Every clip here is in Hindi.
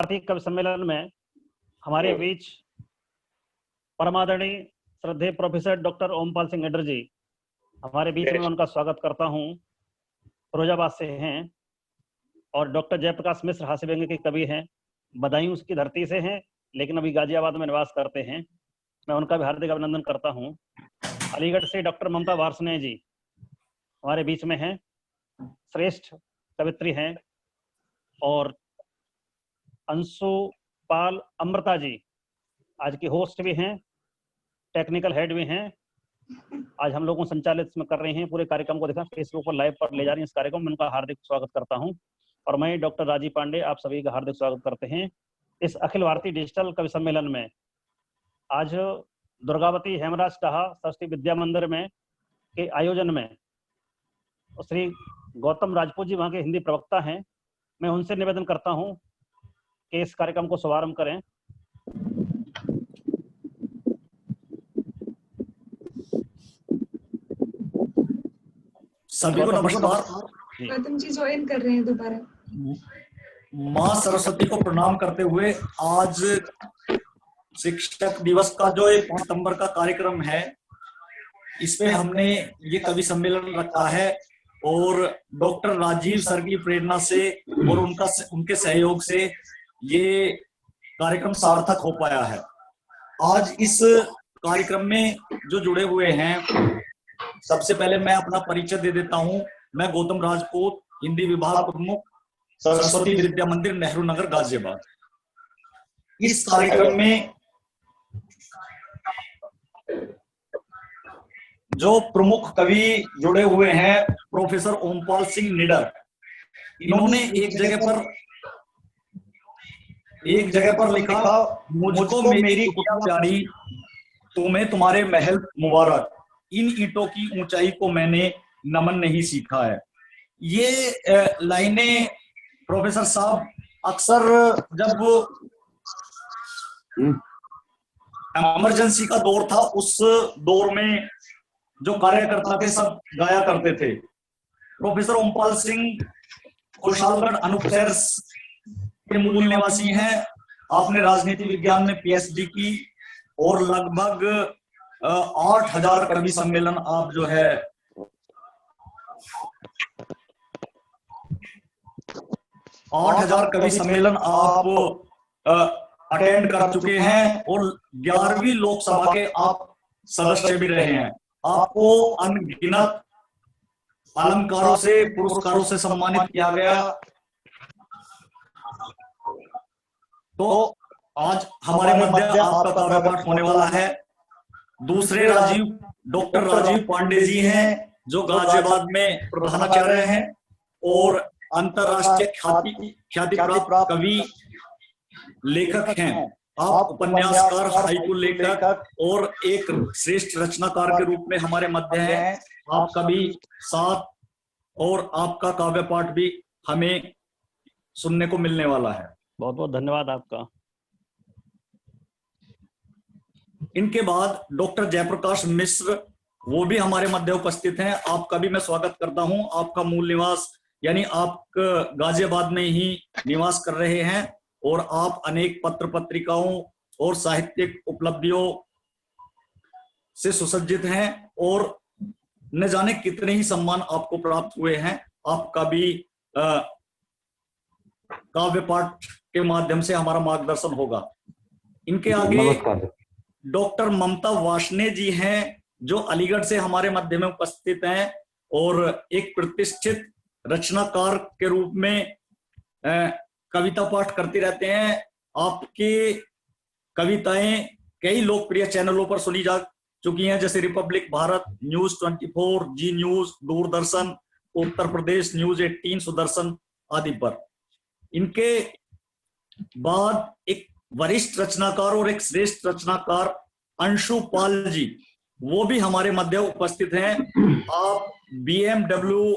भारतीय कवि सम्मेलन में हमारे बीच परमादरणीय श्रद्धेय प्रोफेसर डॉक्टर ओमपाल सिंह निडर जी हमारे बीच में, उनका स्वागत करता हूं। फिरोजाबाद से हैं और डॉक्टर जयप्रकाश मिश्र हास्य व्यंग्य के कवि हैं। बदायूं उसकी धरती से हैं, लेकिन अभी गाजियाबाद में निवास करते हैं। मैं उनका भी हार्दिक अभिनंदन करता हूं। अलीगढ़ से डॉक्टर ममता वार्ष्णेय जी हमारे बीच में हैं, श्रेष्ठ कवित्री हैं। और अंशु पाल अमृता जी आज की होस्ट भी हैं, टेक्निकल हेड भी हैं। आज हम लोगों को संचालित इसमें कर रहे हैं, पूरे कार्यक्रम को देखा फेसबुक पर लाइव पर ले जा रही हैं इस कार्यक्रम में। उनका हार्दिक स्वागत करता हूं। और मैं डॉक्टर राजीव पांडे आप सभी का हार्दिक स्वागत करते हैं इस अखिल भारतीय डिजिटल कवि सम्मेलन में। आज दुर्गावती हेमराज टाहा सरस्वती विद्या मंदिर में के आयोजन में श्री गौतम राजपूत जी वहाँ के हिंदी प्रवक्ता हैं। मैं उनसे निवेदन करता हूँ कि इस कार्यक्रम को शुभारंभ करें। सभी को नमस्कार। गौतम जी ज्वाइन कर रहे हैं दोबारा। माँ सरस्वती को प्रणाम करते हुए आज शिक्षक दिवस का जो 1 सितंबर का कार्यक्रम है, इसमें हमने ये कवि सम्मेलन रखा है और डॉक्टर राजीव सर की प्रेरणा से और उनके सहयोग से ये कार्यक्रम सार्थक हो पाया है। आज इस कार्यक्रम में जो जुड़े हुए हैं, सबसे पहले मैं अपना परिचय दे देता हूं। मैं गौतम राजपूत, हिंदी विभाग प्रमुख, सरस्वती विद्या मंदिर, नेहरू नगर, गाजियाबाद। इस कार्यक्रम में जो प्रमुख कवि जुड़े हुए हैं, प्रोफेसर ओमपाल सिंह निडर, इन्होंने एक जगह पर लिखा, मुझको मेरी कुटिया प्यारी, तुम्हें तुम्हारे महल मुबारक, इन ईंटों की ऊंचाई को मैंने नमन नहीं सीखा है। ये लाइनें प्रोफेसर साहब अक्सर जब इमरजेंसी का दौर था, उस दौर में जो कार्यकर्ता थे सब गाया करते थे। प्रोफेसर ओमपाल सिंह खुशहालगढ़ अनूपशहर के मूल निवासी हैं। आपने राजनीति विज्ञान में पीएचडी की और लगभग 8000 कवि सम्मेलन आप जो है 8000 कवि सम्मेलन आप अटेंड कर चुके हैं और 11वीं लोकसभा के आप सदस्य भी रहे हैं। आपको अनगिनत अलंकारों से, पुरस्कारों से सम्मानित किया गया। तो आज हमारे मध्य आपका काव्य पाठ होने वाला है। दूसरे डॉक्टर राजीव पांडे जी हैं, जो गाजियाबाद में प्रधानाचार्य हैं और अंतरराष्ट्रीय ख्याति प्राप्त कवि लेखक हैं। आप उपन्यासकार, हाइकू लेखक और एक श्रेष्ठ रचनाकार के रूप में हमारे मध्य हैं। आपका भी साथ और आपका काव्य पाठ भी हमें सुनने को मिलने वाला है। बहुत बहुत धन्यवाद आपका। इनके बाद डॉक्टर जयप्रकाश मिश्र, वो भी हमारे मध्य उपस्थित हैं। आपका भी मैं स्वागत करता हूं। आपका मूल निवास यानी आप गाजियाबाद में ही निवास कर रहे हैं और आप अनेक पत्र पत्रिकाओं और साहित्यिक उपलब्धियों से सुसज्जित हैं और न जाने कितने ही सम्मान आपको प्राप्त हुए हैं। आपका भी काव्य पाठ के माध्यम से हमारा मार्गदर्शन होगा। इनके आगे डॉक्टर ममता वार्ष्णेय जी हैं, जो अलीगढ़ से हमारे मध्य में उपस्थित हैं और एक प्रतिष्ठित रचनाकार के रूप में कविता पाठ करते रहते हैं। आपकी कविताएं कई लोकप्रिय चैनलों पर सुनी जा चुकी हैं, जैसे रिपब्लिक भारत, न्यूज 24, जी न्यूज, दूरदर्शन, उत्तर प्रदेश न्यूज 18, सुदर्शन आदि पर। इनके बाद एक वरिष्ठ रचनाकार और एक श्रेष्ठ रचनाकार अंशु पाल जी, वो भी हमारे मध्य उपस्थित हैं। आप BMW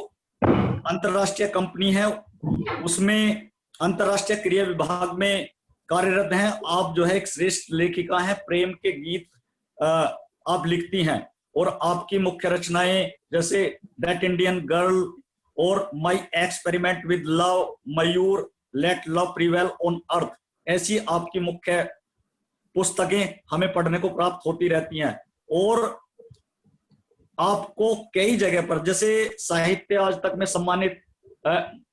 अंतरराष्ट्रीय कंपनी है, उसमें अंतरराष्ट्रीय क्रिया विभाग में कार्यरत हैं। आप जो है एक श्रेष्ठ लेखिका हैं, प्रेम के गीत आप लिखती हैं और आपकी मुख्य रचनाएं जैसे दैट इंडियन गर्ल और my experiment with love, Mayur, let love prevail on earth, ऐसी आपकी मुख्य पुस्तकें हमें पढ़ने को प्राप्त होती रहती हैं। और आपको कई जगह पर, जैसे साहित्य आज तक में सम्मानित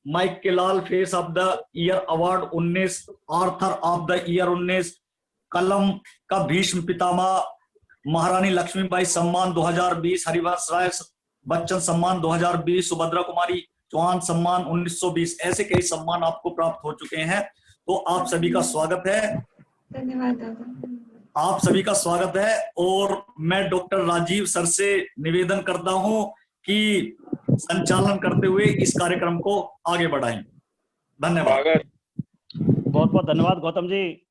माइक के लाल face of the year award 19, author of the year 19, कलम का भीष्म पितामह, महारानी लक्ष्मीबाई सम्मान 2020, हरिवंश राय बच्चन सम्मान 2020, सुभद्रा कुमारी चौहान सम्मान 1920, ऐसे कई सम्मान आपको प्राप्त हो चुके हैं। तो आप सभी का स्वागत है। धन्यवाद दादा। आप सभी का स्वागत है। और मैं डॉक्टर राजीव सर से निवेदन करता हूं कि संचालन करते हुए इस कार्यक्रम को आगे बढ़ाएं। धन्यवाद। बहुत बहुत धन्यवाद गौतम जी,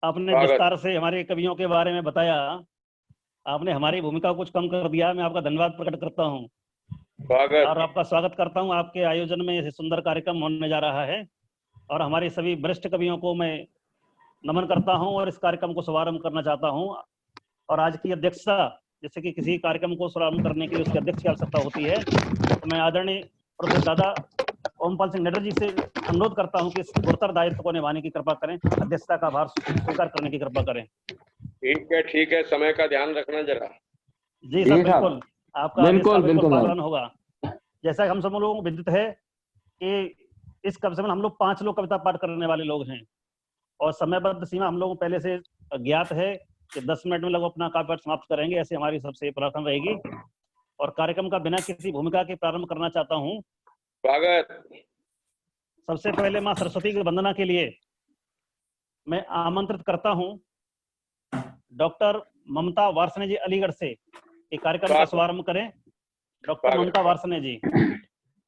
आपने विस्तार से हमारे कवियों के बारे में बताया। आपने हमारी भूमिका को कुछ कम कर दिया। मैं आपका धन्यवाद प्रकट करता हूं और आपका स्वागत करता हूं। आपके आयोजन में सुंदर कार्यक्रम होने जा रहा है और हमारे सभी वरिष्ठ कवियों को मैं नमन करता हूं और इस कार्यक्रम को शुभारंभ करना चाहता हूं। और आज की अध्यक्षता, जैसे कि किसी कार्यक्रम को शुभारंभ करने के लिए उसकी अध्यक्ष की आवश्यकता होती है, तो मैं आदरणीय प्रोफेसर दादा ओमपाल सिंह निडर जी से अनुरोध करता हूं कि इस गुरुतर दायित्व को निभाने की कृपा करें, अध्यक्षता का भार स्वीकार करने की कृपा करें। ठीक है, समय का ध्यान रखना जरा। जी सर, बिल्कुल, आपका आदेश का बिल्कुल पालन होगा। जैसा हम सब लोगों को विदित है कि इस कम से कम हम लोग 5 लोग कविता पाठ करने वाले लोग हैं और समयबद्ध सीमा हम लोगों को पहले से ज्ञात है कि 10 मिनट में लोग अपना काव्य पाठ समाप्त करेंगे, ऐसे हमारी सबसे प्रार्थना रहेगी। और कार्यक्रम का बिना किसी भूमिका के प्रारंभ करना चाहता हूँ। स्वागत। सबसे पहले माँ सरस्वती की वंदना के लिए मैं आमंत्रित करता हूँ डॉक्टर ममता वार्ष्णेय जी अलीगढ़ से एक कार्यक्रम का शुभारंभ करें। डॉक्टर ममता वार्ष्णेय जी,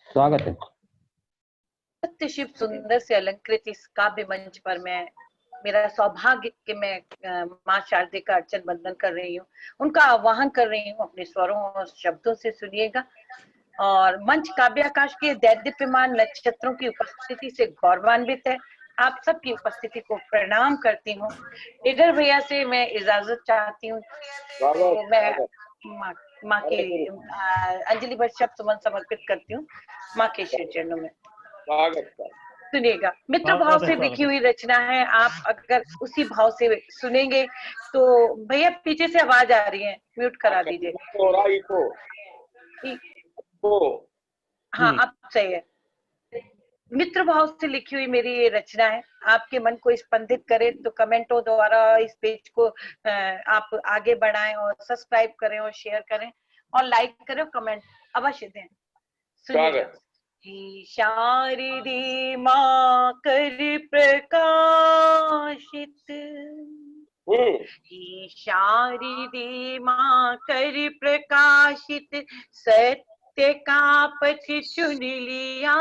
स्वागत है। सत्य शिव सुंदर से अलंकृत इस काव्य मंच पर मेरा सौभाग्य कि मैं माँ शारदे का अर्चन बंदन कर रही हूँ, उनका आह्वान कर रही हूँ। अपने स्वरों और शब्दों से सुनिएगा। और मंच काव्याकाश के दैदीप्यमान नक्षत्रों की उपस्थिति से गौरवान्वित है। आप सबकी उपस्थिति को प्रणाम करती हूँ। निडर भैया से मैं इजाजत चाहती हूँ। मैं माँ के अंजलि भर शब्द सुमन समर्पित करती हूँ माँ के श्री चरणों में। सुनिएगा, मित्र भाव से लिखी हुई रचना है। आप अगर उसी भाव से सुनेंगे तो भैया पीछे से आवाज आ रही है, म्यूट करा दीजिए। हाँ, अब सही है। मित्र भाव से लिखी हुई मेरी ये रचना है। आपके मन को स्पंदित करे तो कमेंटों द्वारा इस पेज को आप आगे बढ़ाएं और सब्सक्राइब करें और शेयर करें और लाइक करें और कमेंट अवश्य दें। सुनिएगा। हे शारदे मां कर प्रकाशित, हे शारदे मां कर प्रकाशित, सत्य का पथ चुन लिया,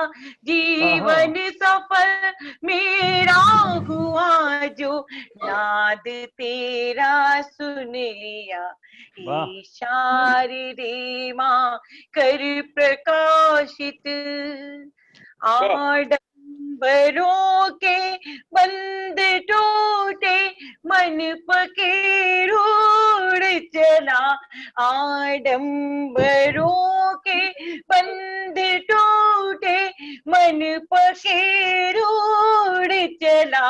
जीवन सफल मेरा हुआ जो नाद तेरा सुन लिया। हे शारदे मां कर प्रकाशित, आडंबरों के बंद टूटे, मन पखेरुड़ चला, आडंबरों के बंद टूटे, मन पखेरुड़ चला,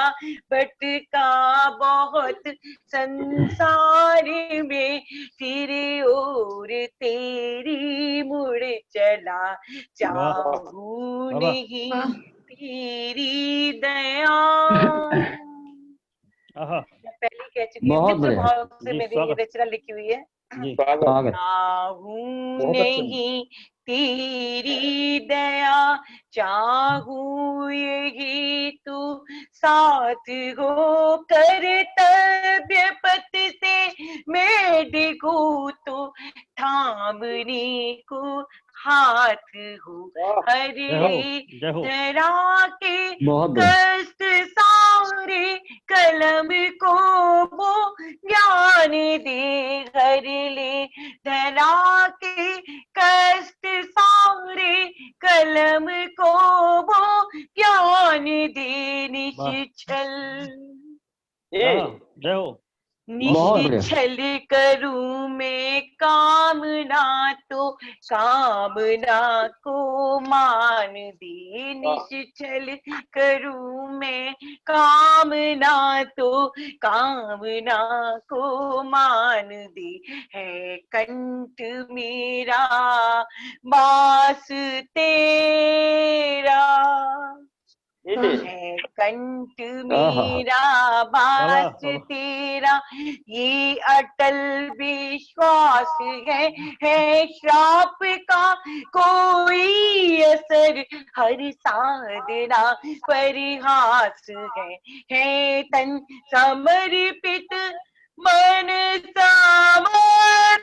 भटका बहुत संसार में, फिर और तेरी मुड़ चला, चाहूं नहीं तेरी दया। पहले कह चुकी हूँ, मित्र भाव से मेरी ये रचना लिखी हुई है। चाहूं नहीं तेरी दया, चाहूं यही तू साथ हो, कर्तव्य पथ से मैं डिगूं तो थामने को हाथ हो, हरे धरा के कष्ट सारे कलम को वो ज्ञान दे, हर ले धरा के कष्ट सारे कलम को वो ज्ञान दे, निश्चल। जय हो। निश्चल करूं मैं कामना तो कामना को मान दे। निश्चल करूं मैं कामना तो कामना को मान दे। है कंठ मेरा बास तेरा, है कंठ मेरा बास तेरा, ये अटल विश्वास है श्राप का कोई असर, हर साधना परिहास है तन समर्पित मन समर्पित।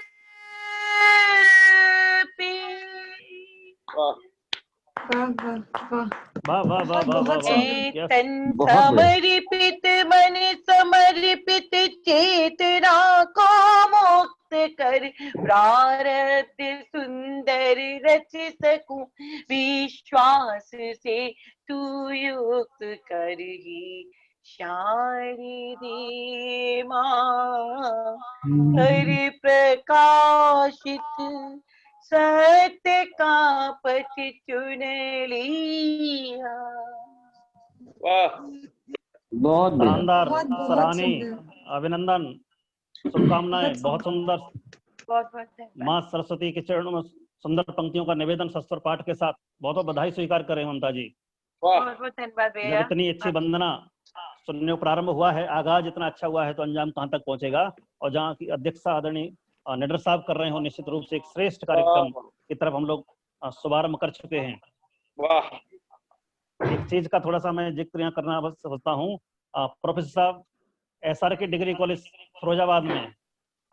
वाह वाह वाह वाह वाह वाह। तन समर्पित मन समर्पित, चेतना को मुक्त कर प्रारब्ध सुंदर रच सकूं, विश्वास से तू युक्त कर ही शारदे मां। हर प्रकाशित सत्य का पथ चुन लिया। बहुत शानदार, सराहनीय, अभिनंदन, शुभकामनाएं। बहुत सुंदर। बहुत माँ सरस्वती के चरणों में सुंदर पंक्तियों का निवेदन सस्वर पाठ के साथ बहुत बहुत बधाई स्वीकार करें ममता जी। बहुत बहुत धन्यवाद भैया। जब इतनी अच्छी वंदना सुनने को प्रारंभ हुआ है, आगाज इतना अच्छा हुआ है तो अंजाम कहाँ तक पहुंचेगा। और जहाँ की अध्यक्षता आदरणीय निडर साहब कर रहे हो, निश्चित रूप से एक श्रेष्ठ कार्यक्रम की तरफ हम लोग शुभारंभ कर चुके हैं। एक चीज का थोड़ा सा मैं जिक्र यहाँ करना समझता हूँ। प्रोफेसर साहब SRK डिग्री कॉलेज फिरोजाबाद में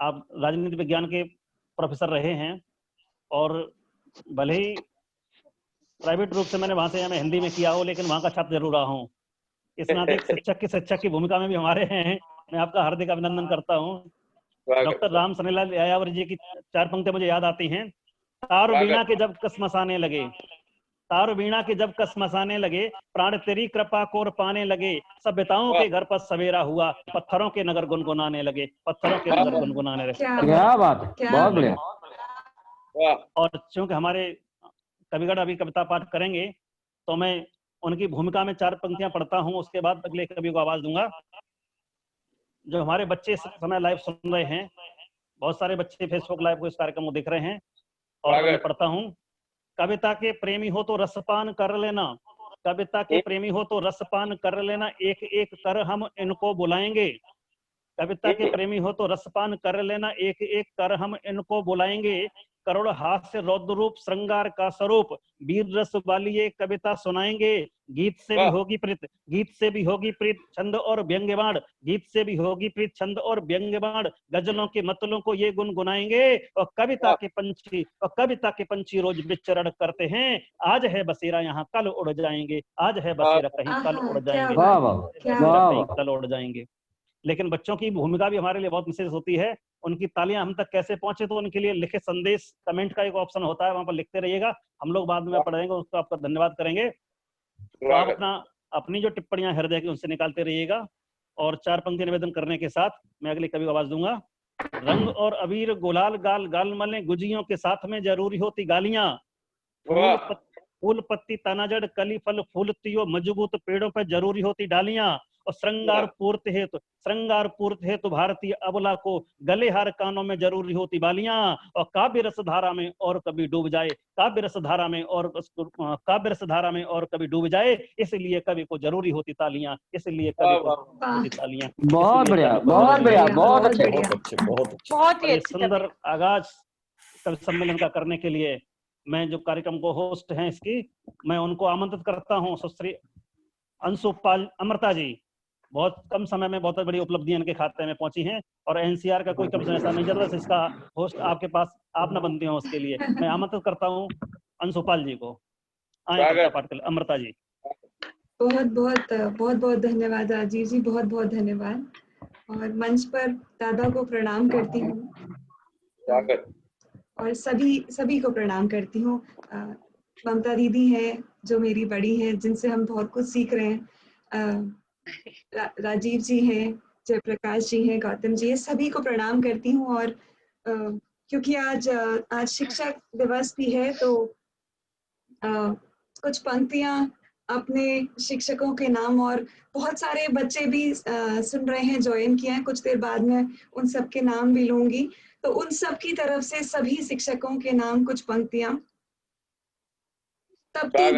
आप राजनीति विज्ञान के प्रोफेसर रहे हैं, और भले ही प्राइवेट रूप से मैंने वहां से मैं हिंदी में किया हो, लेकिन वहां का छात्र जरूर रहा हूँ। इस नाते एक शिक्षक की भूमिका में भी हमारे हैं। मैं आपका हार्दिक अभिनंदन करता हूँ। डॉक्टर राम सनेलाल यायावर जी की 4 पंक्तियां मुझे याद आती हैं। तार वीणा के जब कस मसाने लगे, तार वीणा के जब कस मसाने लगे, प्राण तेरी कृपा कोर पाने लगे, सभ्यताओं के घर पर सवेरा हुआ, पत्थरों के नगर गुनगुनाने लगे, पत्थरों के नगर गुनगुनाने लगे। क्या बात है, बहुत बढ़िया। और चूंकि हमारे कविगढ़ अभी कविता पाठ करेंगे, तो मैं उनकी भूमिका में 4 पंक्तियां पढ़ता हूं, उसके बाद अगले कवि को आवाज दूंगा। जो हमारे बच्चे इस समय लाइव सुन रहे हैं, बहुत सारे बच्चे फेसबुक लाइव को इस कार्यक्रम को देख रहे हैं, और मैं पढ़ता हूं। कविता के प्रेमी हो तो रसपान कर लेना, कविता के प्रेमी हो तो रसपान कर लेना, एक एक कर हम इनको बुलाएंगे। कविता के प्रेमी हो तो रसपान कर लेना, एक एक कर हम इनको बुलाएंगे। करोड़ हास्य रौद्र रूप श्रृंगार का स्वरूप, वीर रस वाली ये कविता सुनाएंगे। गीत से भी होगी प्रीत, गीत से भी होगी प्रीत, छंद और व्यंग्यबाण, गीत से भी होगी प्रीत, छंद और व्यंग्यबाण, गजलों के मतलों को ये गुनगुनाएंगे। और कविता के पंछी रोज विचरण करते हैं, आज है बसेरा यहाँ कल उड़ जाएंगे, आज है बसेरा कहीं कल उड़ जाएंगे, कल उड़ जाएंगे। लेकिन बच्चों की भूमिका भी हमारे लिए बहुत विशेष होती है। उनकी तालियां हम तक कैसे पहुंचे, तो उनके लिए लिखे संदेश कमेंट का एक ऑप्शन होता है, वहां पर लिखते रहिएगा, हम लोग बाद में पढ़ेंगे, उसको आपका धन्यवाद करेंगे। तो आप अपनी जो टिप्पणियां हृदय की उनसे निकालते रहिएगा। और 4 पंक्ति निवेदन करने के साथ मैं अगली कवि को आवाज दूंगा। रंग और अबीर गुलाल गाल गाल मलें, गुजियों के साथ में जरूरी होती गालियां, फूल पत्ती तनाजड़ कली फल फूलतियों, मजबूत पेड़ों पर जरूरी होती डालियां। और श्रृंगार पूर्त हेतु भारतीय अबला को गले हार कानों में जरूरी होती बालियां। और काव्य रस धारा में और कभी डूब जाए, काव्य रस धारा में और कभी डूब जाए, इसलिए कवि को जरूरी होती तालियां, इसलिए कवि को होती तालियां। बहुत बढ़िया, बहुत बढ़िया, बहुत अच्छे, बहुत ही सुंदर आगाज कवि सम्मेलन का करने के लिए मैं जो कार्यक्रम को होस्ट हैं इसकी, मैं उनको आमंत्रित करता हूं। सुश्री अंशुपाल अमृता जी, बहुत कम समय में बहुत बड़ी उपलब्धियां इनके खाते में पहुंची हैं, और NCR का कोई कमिश्न ऐसा नहीं चल रहा, इसका होस्ट आपके पास आप न बनते हो। उसके लिए मैं आमंत्रित करता हूं अंशुपाल जी को। अमृता जी। बहुत धन्यवाद राजीव जी, बहुत बहुत धन्यवाद। और मंच पर दादा को प्रणाम करती हूँ, और सभी को प्रणाम करती हूँ। ममता दीदी है जो मेरी बड़ी है, जिनसे हम बहुत कुछ सीख रहे हैं। राजीव जी हैं जयप्रकाश जी हैं, गौतम जी है, सभी को प्रणाम करती हूँ। और क्योंकि आज शिक्षक दिवस भी है तो कुछ पंक्तियां अपने शिक्षकों के नाम, और बहुत सारे बच्चे भी सुन रहे हैं, ज्वाइन किए हैं, कुछ देर बाद में उन सब के नाम भी लूंगी। तो उन सब की तरफ से सभी शिक्षकों के नाम कुछ पंक्तियां। तपती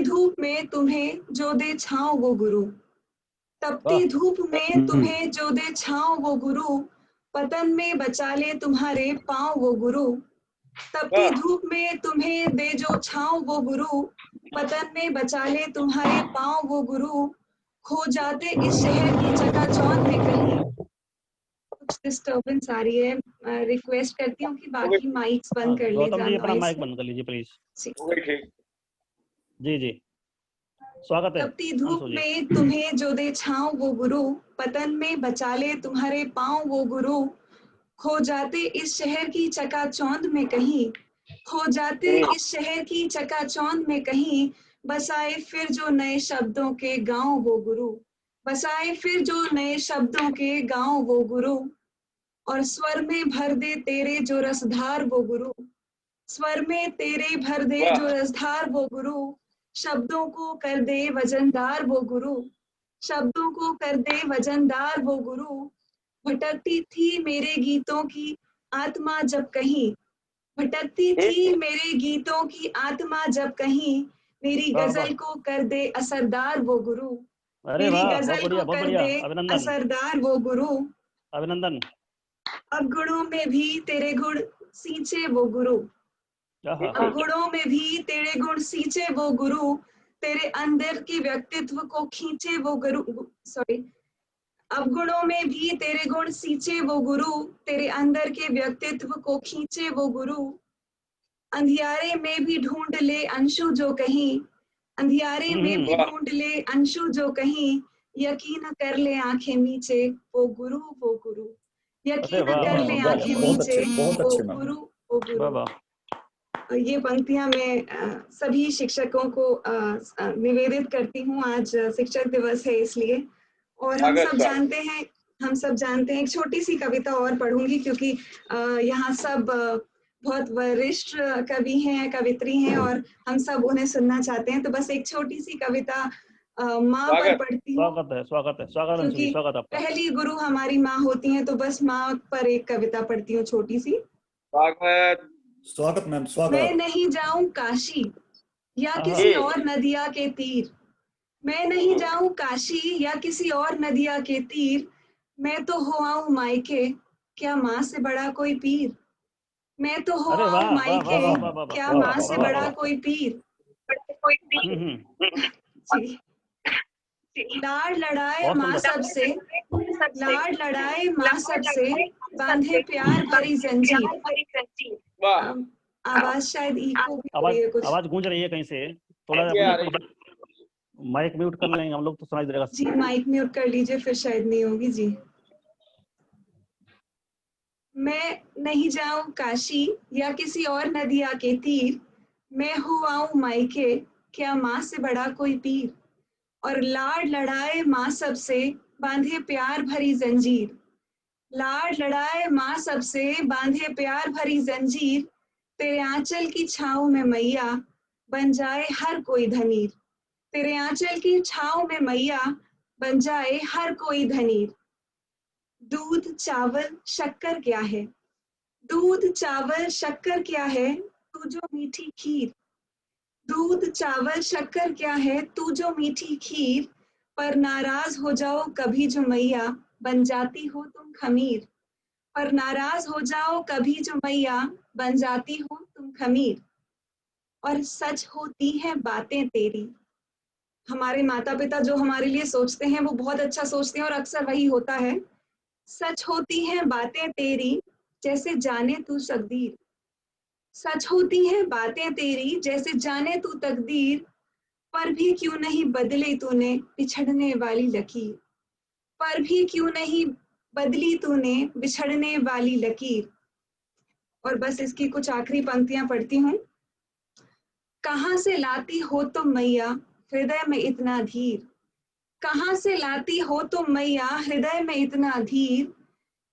धूप में तुम्हें जो दे छाँव वो गुरु, तपती धूप में तुम्हें जो दे छाँव वो गुरु, पतन में बचा ले तुम्हारे पाँव वो गुरु, तपती धूप में तुम्हें दे जो छाँव वो गुरु, पतन में बचा ले तुम्हारे पाँव वो गुरु, खो जाते इस शहर की चकाचौंध में कहीं। कुछ डिस्टर्बेंस आ रही है, रिक्वेस्ट करती हूँ कि बाकी माइक्स बंद कर ले। गौतम जी अपना माइक बंद कर लीजिए प्लीज। जी जी, स्वागत है। तपती धूप में तुम्हें जो दे छाँव वो गुरु, पतन में बचा ले तुम्हारे पाँव वो गुरु, खो जाते इस शहर की चकाचौंध में कहीं, खो जाते इस शहर की चकाचौंध में कहीं, बसाए फिर जो नए शब्दों के गांव वो गुरु, बसाए फिर जो नए शब्दों के गांव वो गुरु, और स्वर में भर दे तेरे जो रसधार वो गुरु, स्वर में तेरे भर दे जो रसधार वो गुरु, शब्दों को कर दे वजनदार वो गुरु, शब्दों को कर दे वजनदार वो गुरु, भटकती थी मेरे गीतों की आत्मा जब कहीं, भटकती थी मेरे गीतों की आत्मा जब कहीं, मेरी गजल को कर दे असरदार वो गुरु, मेरी गजल को कर दे असरदार वो गुरु, अभिनंदन। अब गुणों में भी तेरे गुण सींचे वो गुरु, अब गुणों में भी तेरे गुण सींचे वो गुरु, तेरे अंदर के व्यक्तित्व को खींचे वो गुरु, सॉरी, अब गुणों में भी तेरे गुण सींचे वो गुरु, तेरे अंदर के व्यक्तित्व को खींचे वो गुरु, अंधियारे में भी ढूंढ ले अंशु जो कहीं, अंधियारे में भी ढूंढ ले अंशु जो कहीं, यकीन कर ले आंखें मीचे वो गुरु वो गुरु, यकीन कर ले आंखें मीचे वो गुरु वो गुरु। ये पंक्तियां मैं सभी शिक्षकों को निवेदित करती हूँ। आज शिक्षक दिवस है इसलिए। और हम सब जानते हैं एक छोटी सी कविता और पढ़ूंगी, क्योंकि यहाँ सब बहुत वरिष्ठ कवि हैं, कवित्री हैं, और हम सब उन्हें सुनना चाहते हैं। तो बस एक छोटी सी कविता माँ पर पढ़ती हूँ। स्वागत है क्योंकि पहली गुरु हमारी माँ होती हैं, तो बस माँ पर एक कविता पढ़ती हूँ छोटी सी। स्वागत मैम, स्वागत। मैं नहीं जाऊं काशी या किसी और नदिया के तीर, मैं नहीं जाऊं काशी या किसी और नदिया के तीर, मैं तो हो आऊं मायके क्या माँ से बड़ा कोई पीर, मैं तो हो आऊं मायके क्या माँ से बड़ा कोई पीर। लाड़ लड़ाए माँ सबसे, लाड़ लड़ाए माँ सबसे, बांधे प्यार भरी जंजीर। आवाज शायद इको भी हो रही है कुछ। आवाज गूंज रही है कहीं से, थोड़ा माइक म्यूट कर लेंगे हम लोग तो सुनाई देगा। जी माइक म्यूट कर लीजिए, फिर शायद नहीं होगी। जी, मैं नहीं जाऊं काशी या किसी और नदिया के तीर, मैं हो आऊं मायके क्या माँ से बड़ा कोई पीर, और लाड़ लड़ाए माँ सबसे बांधे प्यार भरी जंजीर, लाड़ लड़ाए माँ सबसे बांधे प्यार भरी जंजीर, तेरे आंचल की छाँव में मैया बन जाए हर कोई धनीर, तेरे आंचल की छाँव में मैया बन जाए हर कोई धनीर। दूध चावल शक्कर क्या है, दूध चावल शक्कर क्या है, तू जो मीठी खीर, दूध चावल शक्कर क्या है, तू जो मीठी खीर, पर नाराज हो जाओ कभी जो मैया बन जाती हो तुम खमीर, पर नाराज हो जाओ कभी जो मैया बन जाती हो तुम खमीर। और सच होती हैं बातें तेरी, हमारे माता पिता जो हमारे लिए सोचते हैं वो बहुत अच्छा सोचते हैं और अक्सर वही होता है। सच होती हैं बातें तेरी जैसे जाने तू तकदीर, सच होती हैं बातें तेरी जैसे जाने तू तकदीर, पर भी क्यों नहीं बदली तूने बिछड़ने वाली लकीर, पर भी क्यों नहीं बदली तूने बिछड़ने वाली लकीर। और बस इसकी कुछ आखिरी पंक्तियां पढ़ती हूँ। कहाँ से लाती हो तुम मैया हृदय में इतना धीर, कहाँ से लाती हो तुम मैया हृदय में इतना धीर,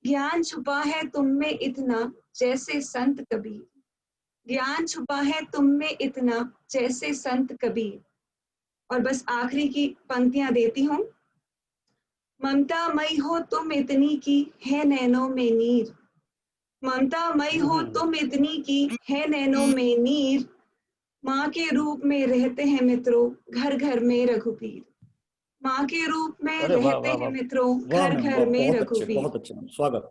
ज्ञान छुपा है तुम में इतना जैसे संत कबीर, ज्ञान छुपा है तुम में इतना जैसे संत कबीर। और बस आखिरी की पंक्तियां देती हूँ। ममता मई हो तुम इतनी की है नैनों में नीर, ममता मई हो तुम इतनी की है नैनों में नीर, माँ के रूप में रहते हैं मित्रों घर घर में रघुपीर, माँ के रूप में रहते हैं मित्रों घर घर में रघुपीर। बहुत अच्छे स्वागत।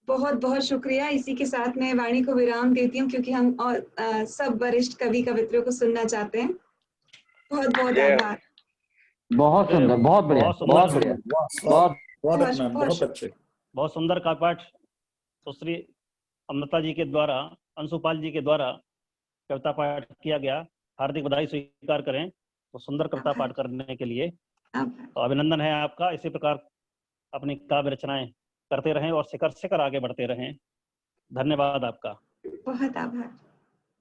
बहुत बहुत शुक्रिया। इसी के साथ मैं वाणी को विराम देती हूँ क्योंकि हम और सब वरिष्ठ कवि कवित्रियों को सुनना चाहते हैं। बहुत बहुत आभार। बहुत सुंदर, बहुत बढ़िया, बहुत बढ़िया, बहुत अच्छे, बहुत सुंदर काव्यपाठ सुश्री अमृता जी के द्वारा, अंशुपाल जी के द्वारा कविता पाठ किया गया। हार्दिक बधाई स्वीकार करें तो सुंदर कविता पाठ करने के लिए। तो अभिनंदन है आपका। इसी प्रकार अपनी काव्य रचनाएं करते रहें और शिखर शिखर आगे बढ़ते रहें। धन्यवाद आपका। बहुत आभार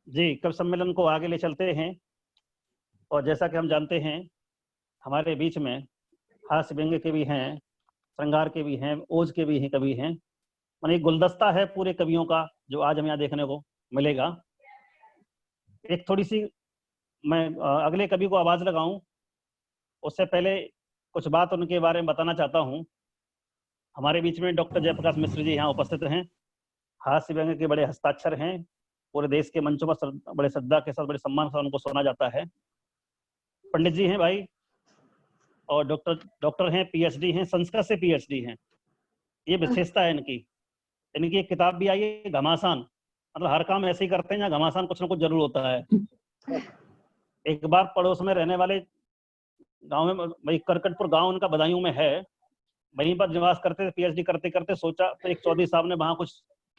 जी। कवि सम्मेलन को आगे ले चलते हैं और जैसा कि हम जानते हैं हमारे बीच में हास्य व्यंग्य के भी हैं, श्रृंगार के भी हैं, ओज के भी हैं कवि हैं। माने एक गुलदस्ता है पूरे कवियों का जो आज हमें यहाँ देखने को मिलेगा। एक थोड़ी सी मैं अगले कवि को आवाज लगाऊं उससे पहले कुछ बात उनके बारे में बताना चाहता हूं। हमारे बीच में डॉक्टर जयप्रकाश मिश्र जी यहाँ उपस्थित हैं। हास्य व्यंग्य के बड़े हस्ताक्षर हैं। पूरे देश के मंचों पर बड़े श्रद्धा के साथ, बड़े सम्मान से उनको सुना जाता है। पंडित जी हैं भाई और डॉक्टर हैं, पीएचडी हैं, संस्कृत से पीएचडी हैं। ये विशेषता है इनकी। इनकी एक किताब भी आई है घमासान, मतलब हर काम ऐसे ही करते हैं जहाँ घमासान कुछ ना कुछ जरूर होता है। एक बार पड़ोस में रहने वाले गांव में, भाई करकटपुर गांव उनका बदायूं में है, वहीं पर निवास करते थे। पीएचडी करते करते सोचा तो एक चौधरी साहब ने वहां कुछ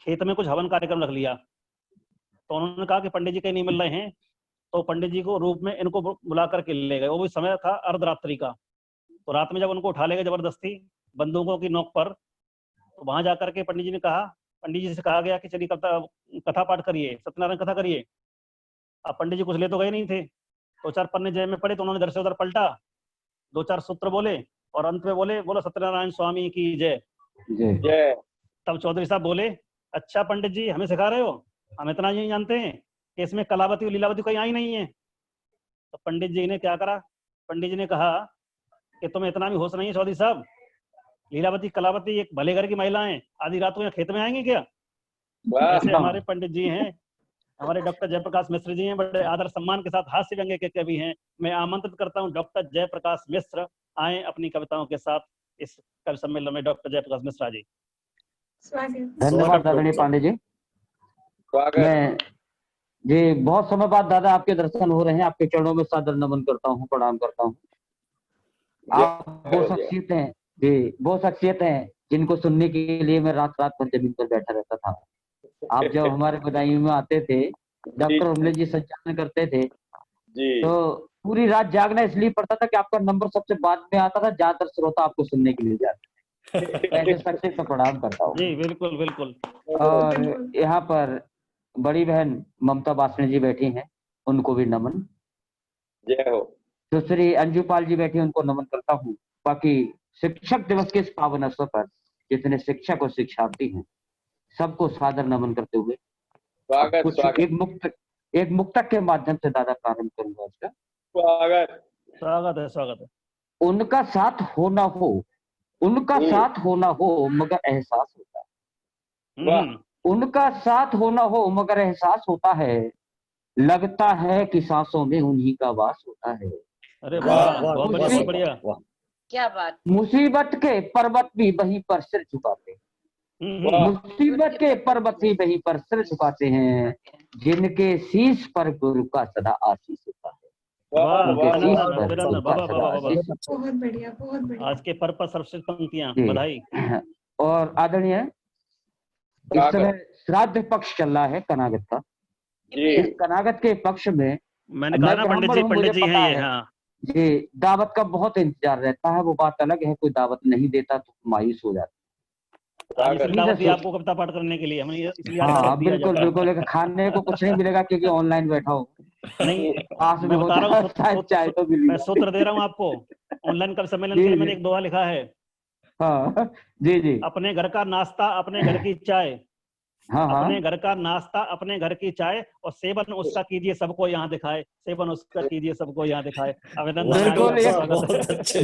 खेत में कुछ हवन कार्यक्रम रख लिया। तो उन्होंने कहा कि पंडित जी कहीं नहीं मिल रहे हैं, तो पंडित जी को रूप में इनको बुला करके ले गए। वो भी समय था अर्धरात्रि का। तो रात में जब उनको उठा ले गए जबरदस्ती बंदूकों की नोक पर, तो वहां जाकर के पंडित जी ने कहा, पंडित जी से कहा गया कि चलिए कथा पाठ करिए, सत्यनारायण कथा करिए। अब पंडित जी कुछ ले तो गए नहीं थे, दो चार पन्ने जेब में पड़े, तो उन्होंने इधर से उधर पलटा, दो चार सूत्र बोले और अंत में बोलो सत्यनारायण स्वामी की जय जय। तब चौधरी साहब बोले, अच्छा पंडित जी हमें सिखा रहे हो, हम इतना नहीं जानते हैं कि इसमें कलावती और लीलावती कोई आई नहीं है। तो पंडित जी ने क्या करा, पंडित जी ने कहा कि तुम्हें इतना भी होश नहीं है चौधरी साहब, लीलावती कलावती एक भले घर की महिलाएं आधी रात को यहाँ खेत में आएंगी क्या? ऐसे हमारे पंडित जी हैं, हमारे डॉक्टर जयप्रकाश मिश्र जी हैं, बड़े आदर सम्मान के साथ हास्य व्यंग्य के कवि हैं। मैं आमंत्रित करता हूं डॉक्टर जयप्रकाश मिश्र आए अपनी कविताओं के साथ इस कवि सम्मेलन में। डॉक्टर जयप्रकाश मिश्रा जी। धन्यवाद आदरणीय पांडे जी। मैं जी बहुत समय बाद दादा आपके दर्शन हो रहे हैं, आपके चरणों में सादर नमन करता हूँ, प्रणाम करता हूँ। आप वो शख्सियत हैं जी, वो शख्सियत हैं जिनको सुनने के लिए मैं रात रात भर जमीन पर बैठा रहता था। आप जब हमारे बदायूं में आते थे, डॉक्टर उमले जी संचालन करते थे जी, तो पूरी रात जागना इसलिए पड़ता था कि आपका नंबर सबसे बाद में आता था, ज्यादातर श्रोता आपको सुनने के लिए जाते थे। ऐसे शख्सियत को प्रणाम करता हूँ जी। बिल्कुल बिल्कुल। और यहाँ पर बड़ी बहन ममता वासने जी बैठी हैं, उनको भी नमन। जय हो। दूसरी अंजुपाल जी बैठी, उनको नमन करता हूँ। बाकी शिक्षक दिवस के इस पावन अवसर पर जितने शिक्षक और शिक्षार्थी हैं सबको सादर नमन करते हुए एक मुक्तक के माध्यम से दादा प्रारंभ करूंगा उसका। स्वागत है। उनका साथ होना हो मगर एहसास होता है, उनका साथ होना हो मगर एहसास होता है, लगता है कि सांसों में उन्हीं का वास होता है। अरे वाह, बहुत बढ़िया। क्या बात। मुसीबत के पर्वत भी वहीं पर सिर झुकाते, मुसीबत के पर्वत भी वहीं पर सिर झुकाते हैं, जिनके शीश पर गुरु का सदा आशीष होता है। बहुत बढ़िया। आज के पर्व पर सर्वश्रेष्ठ पंक्तियां, बधाई। और आदरणीय इस समय श्राद्ध पक्ष चल रहा है कनागत का। इस कनागत के पक्ष में मैंने कहा ना पंडित जी हैं ये। हाँ जी, दावत का बहुत इंतजार रहता है, वो बात अलग है, कोई दावत नहीं देता तो मायूस हो जाता आज इसलिए दावत दी आपको कविता पाठ करने के लिए, हमने इसलिए आज हाँ दावत दिया बिल्कुल जाता है। बिल्कुल, लेकिन खाने को कुछ नहीं मिलेगा क्योंकि ऑनलाइन बैठा हो। नहीं पास में मैं बता होता रहा हूँ, शायद चाय तो मिली। मैं सूत्र दे रहा हूँ आपको। ऑनलाइन कवि सम्मेलन के लिए मैंने एक दोहा लिखा है। हाँ जी जी। अपने घर का नाश्ता अपने घर की चाय, हाँ हाँ अपने घर का नाश्ता अपने घर की चाय, और सेवन उसका कीजिए सबको यहाँ दिखाए, सेवन उसका कीजिए सबको यहाँ दिखाए। आवेदन बिल्कुल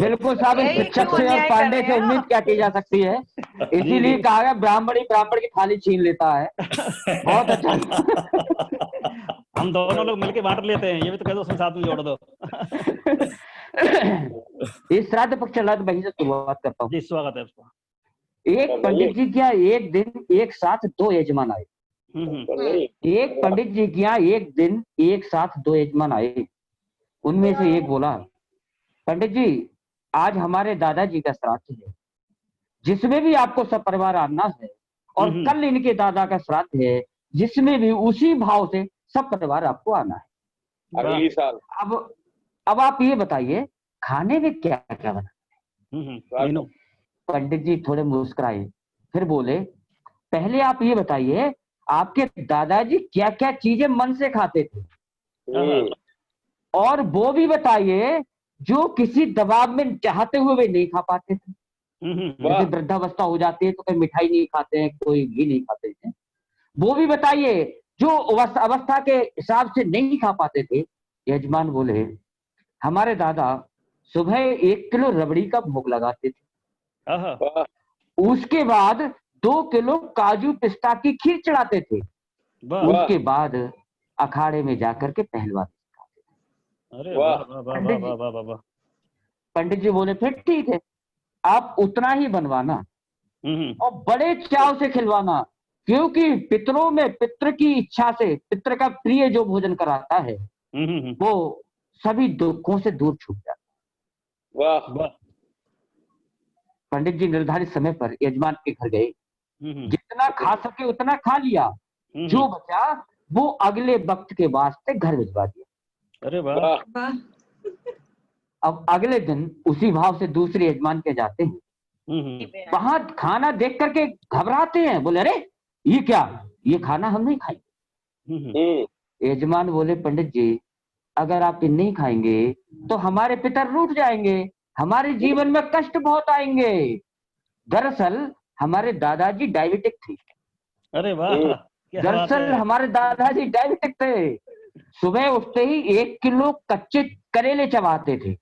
बिल्कुल साहब, इस यही शिक्षक क्यों से और अन्याय पांडे कर से रहे हैं उम्मीद आप? क्या की जा सकती है। इसीलिए कहा गया ब्राह्मण ही ब्राह्मण की थाली छीन लेता है। बहुत अच्छा। हम दोनों लोग मिलके बांट लेते हैं, ये भी तो कह दो उसमें साथ में जोड़ दो। इस श्राद्ध पक्ष चल रहा है तो वहीं से शुरुआत करता हूँ। जी स्वागत है आपका। एक पंडित जी क्या एक दिन एक साथ दो यजमान आए। एक पंडित जी क्या एक दिन एक साथ दो यजमान आए। उनमें से एक बोला, पंडित जी आज हमारे दादाजी का श्राद्ध है, जिसमें भी आपको सब परिवार आना है, और कल इनके दादा का श्राद्ध है, जिसमें भी उसी भाव से सब परिवार आपको आना है अगली साल। अब आप ये बताइए खाने में क्या क्या बना। पंडित जी थोड़े मुस्कुराए, फिर बोले, पहले आप ये बताइए आपके दादाजी क्या क्या चीजें मन से खाते थे, और वो भी बताइए जो किसी दबाव में चाहते हुए भी नहीं खा पाते थे। जैसे वृद्धावस्था हो जाती है तो कोई मिठाई नहीं खाते हैं, कोई घी नहीं खाते हैं। वो भी बताइए जो अवस्था के हिसाब से नहीं खा पाते थे। यजमान बोले, हमारे दादा सुबह 1 किलो रबड़ी का भोग लगाते थे, उसके बाद 2 किलो काजू पिस्ता की खीर चढ़ाते थे, उसके बाद अखाड़े में जाकर के पहलवान सिखाते थे। पंडित जी बोले फिर ठीक है, आप उतना ही बनवाना और बड़े चाव से खिलवाना, क्योंकि पितरों में पितृ की इच्छा से पितृ का प्रिय जो भोजन कराता है वो सभी दुखों से दूर छूट जाता है। पंडित जी निर्धारित समय पर यजमान के घर गए, जितना खा सके उतना खा लिया, जो बचा वो अगले वक्त के वास्ते घर भिजवा दिया। अरे वाह। अब अगले दिन उसी भाव से दूसरे यजमान के जाते हैं, वहां खाना देख करके घबराते हैं, बोले अरे ये क्या, ये खाना हम नहीं खाएंगे। यजमान बोले, पंडित जी अगर आप ये नहीं खाएंगे तो हमारे पितर रूठ जाएंगे, हमारे जीवन में कष्ट बहुत आएंगे। दरअसल हमारे दादाजी डायबिटिक थे। अरे वाह। दरअसल हमारे दादाजी डायबिटिक थे, सुबह उठते ही 1 किलो कच्चे करेले चबाते थे।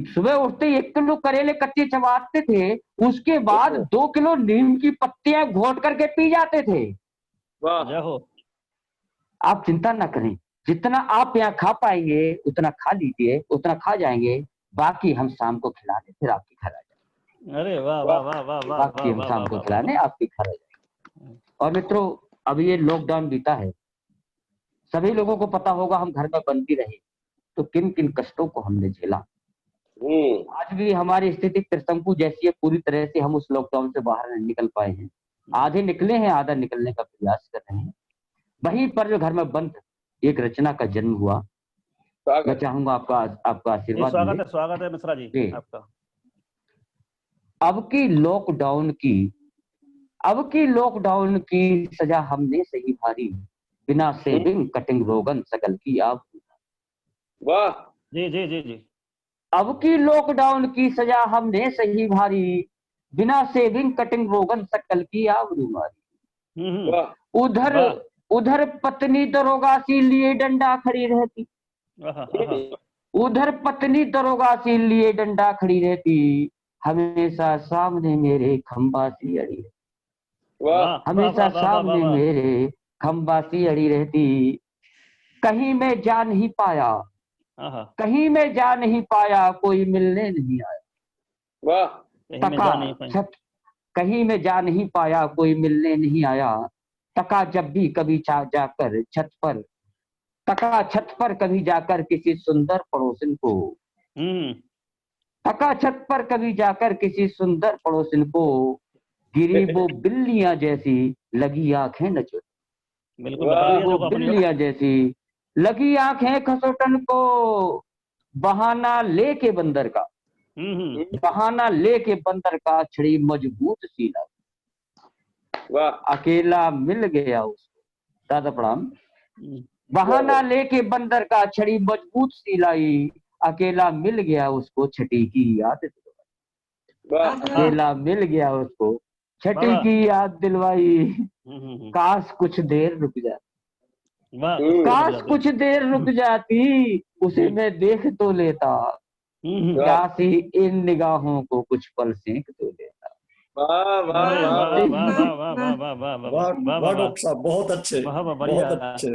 सुबह उठते ही 1 किलो करेले कच्चे चबाते थे, उसके बाद 2 किलो नीम की पत्तियां घोट करके पी जाते थे। आप चिंता ना करें, जितना आप यहाँ खा पाएंगे उतना खा लीजिए, उतना खा जाएंगे, बाकी हम शाम को खिलाने फिर आपके घर आ जाएंगे। अरे वाह वाह वाह वाह वाह। बाकी हम शाम को खिलाने आपके घर आ जाएंगे। और मित्रों अब ये लॉकडाउन बीता है, सभी लोगों को पता होगा हम घर में बंद भी रहे तो किन किन कष्टों को हमने झेला। आज भी हमारी स्थिति त्रिशंकु जैसी है, पूरी तरह से हम उस लॉकडाउन से बाहर नहीं निकल पाए हैं। आधे निकले हैं, आधा निकलने का प्रयास कर रहे हैं। वहीं पर जो घर में बंद एक रचना का जन्म हुआ, मैं चाहूंगा आपका आशीर्वाद। स्वागत है मिश्रा जी आपका। अब की लॉकडाउन की सजा हमने सही भारी, बिना सेविंग कटिंग रोगन सकल की आप। वाह जी जी जी जी। अब की लॉकडाउन की सजा हमने सही भारी, बिना सेविंग कटिंग रोगन सकल की आबरू मारी। उधर पत्नी दरोगा सी लिए डंडा खड़ी रहती, उधर पत्नी दरोगा सी लिए डंडा खड़ी रहती, हमेशा सामने मेरे खंबा सी अड़ी रहती, हमेशा सामने मेरे खंबा सी अड़ी रहती। कहीं मैं जा नहीं पाया, कहीं मैं जा नहीं पाया, कोई मिलने नहीं आया। कहीं मैं जा नहीं पाया, कोई मिलने नहीं आया। तका जब भी कभी जाकर छत पर, तका छत पर कभी जाकर किसी सुंदर पड़ोसिन को, तका छत पर कभी जाकर किसी सुंदर पड़ोसिन को, गिरी वो बिल्लियां जैसी लगी आंखें नचो, वो बिल्लियां जैसी लगी आंखें खसोटन को, बहाना लेके बंदर का, बहाना लेके बंदर का छड़ी मजबूत सी लाई, वाह अकेला मिल गया उसको। दादा प्रणाम। बहाना लेके बंदर का छड़ी मजबूत सी लाई, अकेला मिल गया उसको छठी की याद दिलवाई। वाह अकेला मिल गया उसको छठी की याद दिलवाई। काश कुछ देर रुक जाती, काश कुछ देर रुक जाती, उसे मैं देख तो लेता, काश ही इन निगाहों को कुछ पल सेंक तो लेता। वाह वाह वाह वाह डॉक्टर साहब, बहुत अच्छे, बहुत अच्छे।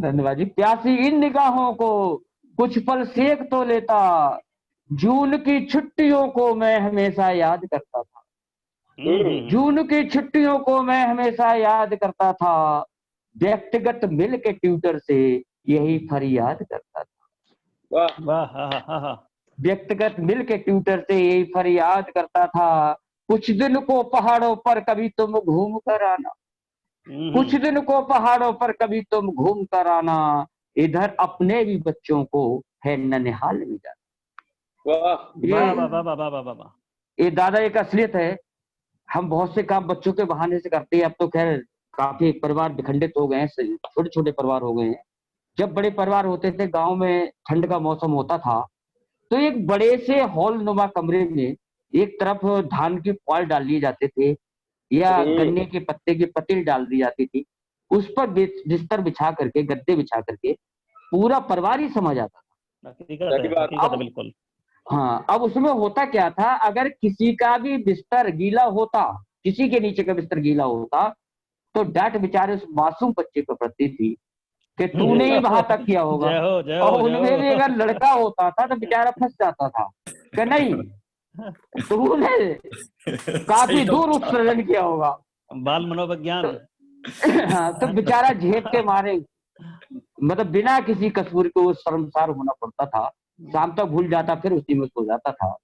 धन्यवाद जी। प्यासी इन निगाहों को कुछ पल सेक तो लेता, जून की छुट्टियों को मैं हमेशा याद करता था, जून की छुट्टियों को मैं हमेशा याद करता था, व्यक्तिगत मिल के ट्यूटर से यही फरियाद करता था। व्यक्तिगत मिल के ट्यूटर से यही फरियाद करता था, कुछ दिन को पहाड़ों पर कभी तुम घूम कर आना, कुछ दिन को पहाड़ों पर कभी तुम घूम कर आना, इधर अपने भी बच्चों को है ननिहाल में जाना। ये दादा एक असलियत है। हम बहुत से काम बच्चों के बहाने से करते हैं। अब तो खैर काफी परिवार विखंडित हो गए हैं, छोटे छोटे परिवार हो गए हैं। जब बड़े परिवार होते थे, गांव में ठंड का मौसम होता था, तो एक बड़े से हॉल नुमा कमरे में एक तरफ धान की पुआल डाल लिए जाते थे या गन्ने के पत्ते की पतील डाल दी जाती थी, उस पर बिस्तर बिछा करके, गद्दे बिछा करके पूरा परिवार ही समा जाता था। बिल्कुल। हाँ, अब उसमें होता क्या था, अगर किसी का भी बिस्तर गीला होता, किसी के नीचे का बिस्तर गीला होता, तो डांट बेचारे उस मासूम बच्चे को पड़ती थी कि तूने ही वहां तक किया होगा। और उनमें भी अगर लड़का होता था तो बेचारा फंस जाता था कि नहीं, तूने काफी दूर उत्सर्जन किया होगा। बाल मनोविज्ञान। हाँ, तो बेचारा झेप के मारे, मतलब बिना किसी कसूर को शर्मसार होना पड़ता था। शाम तक भूल जाता, फिर उसी में सो जाता था।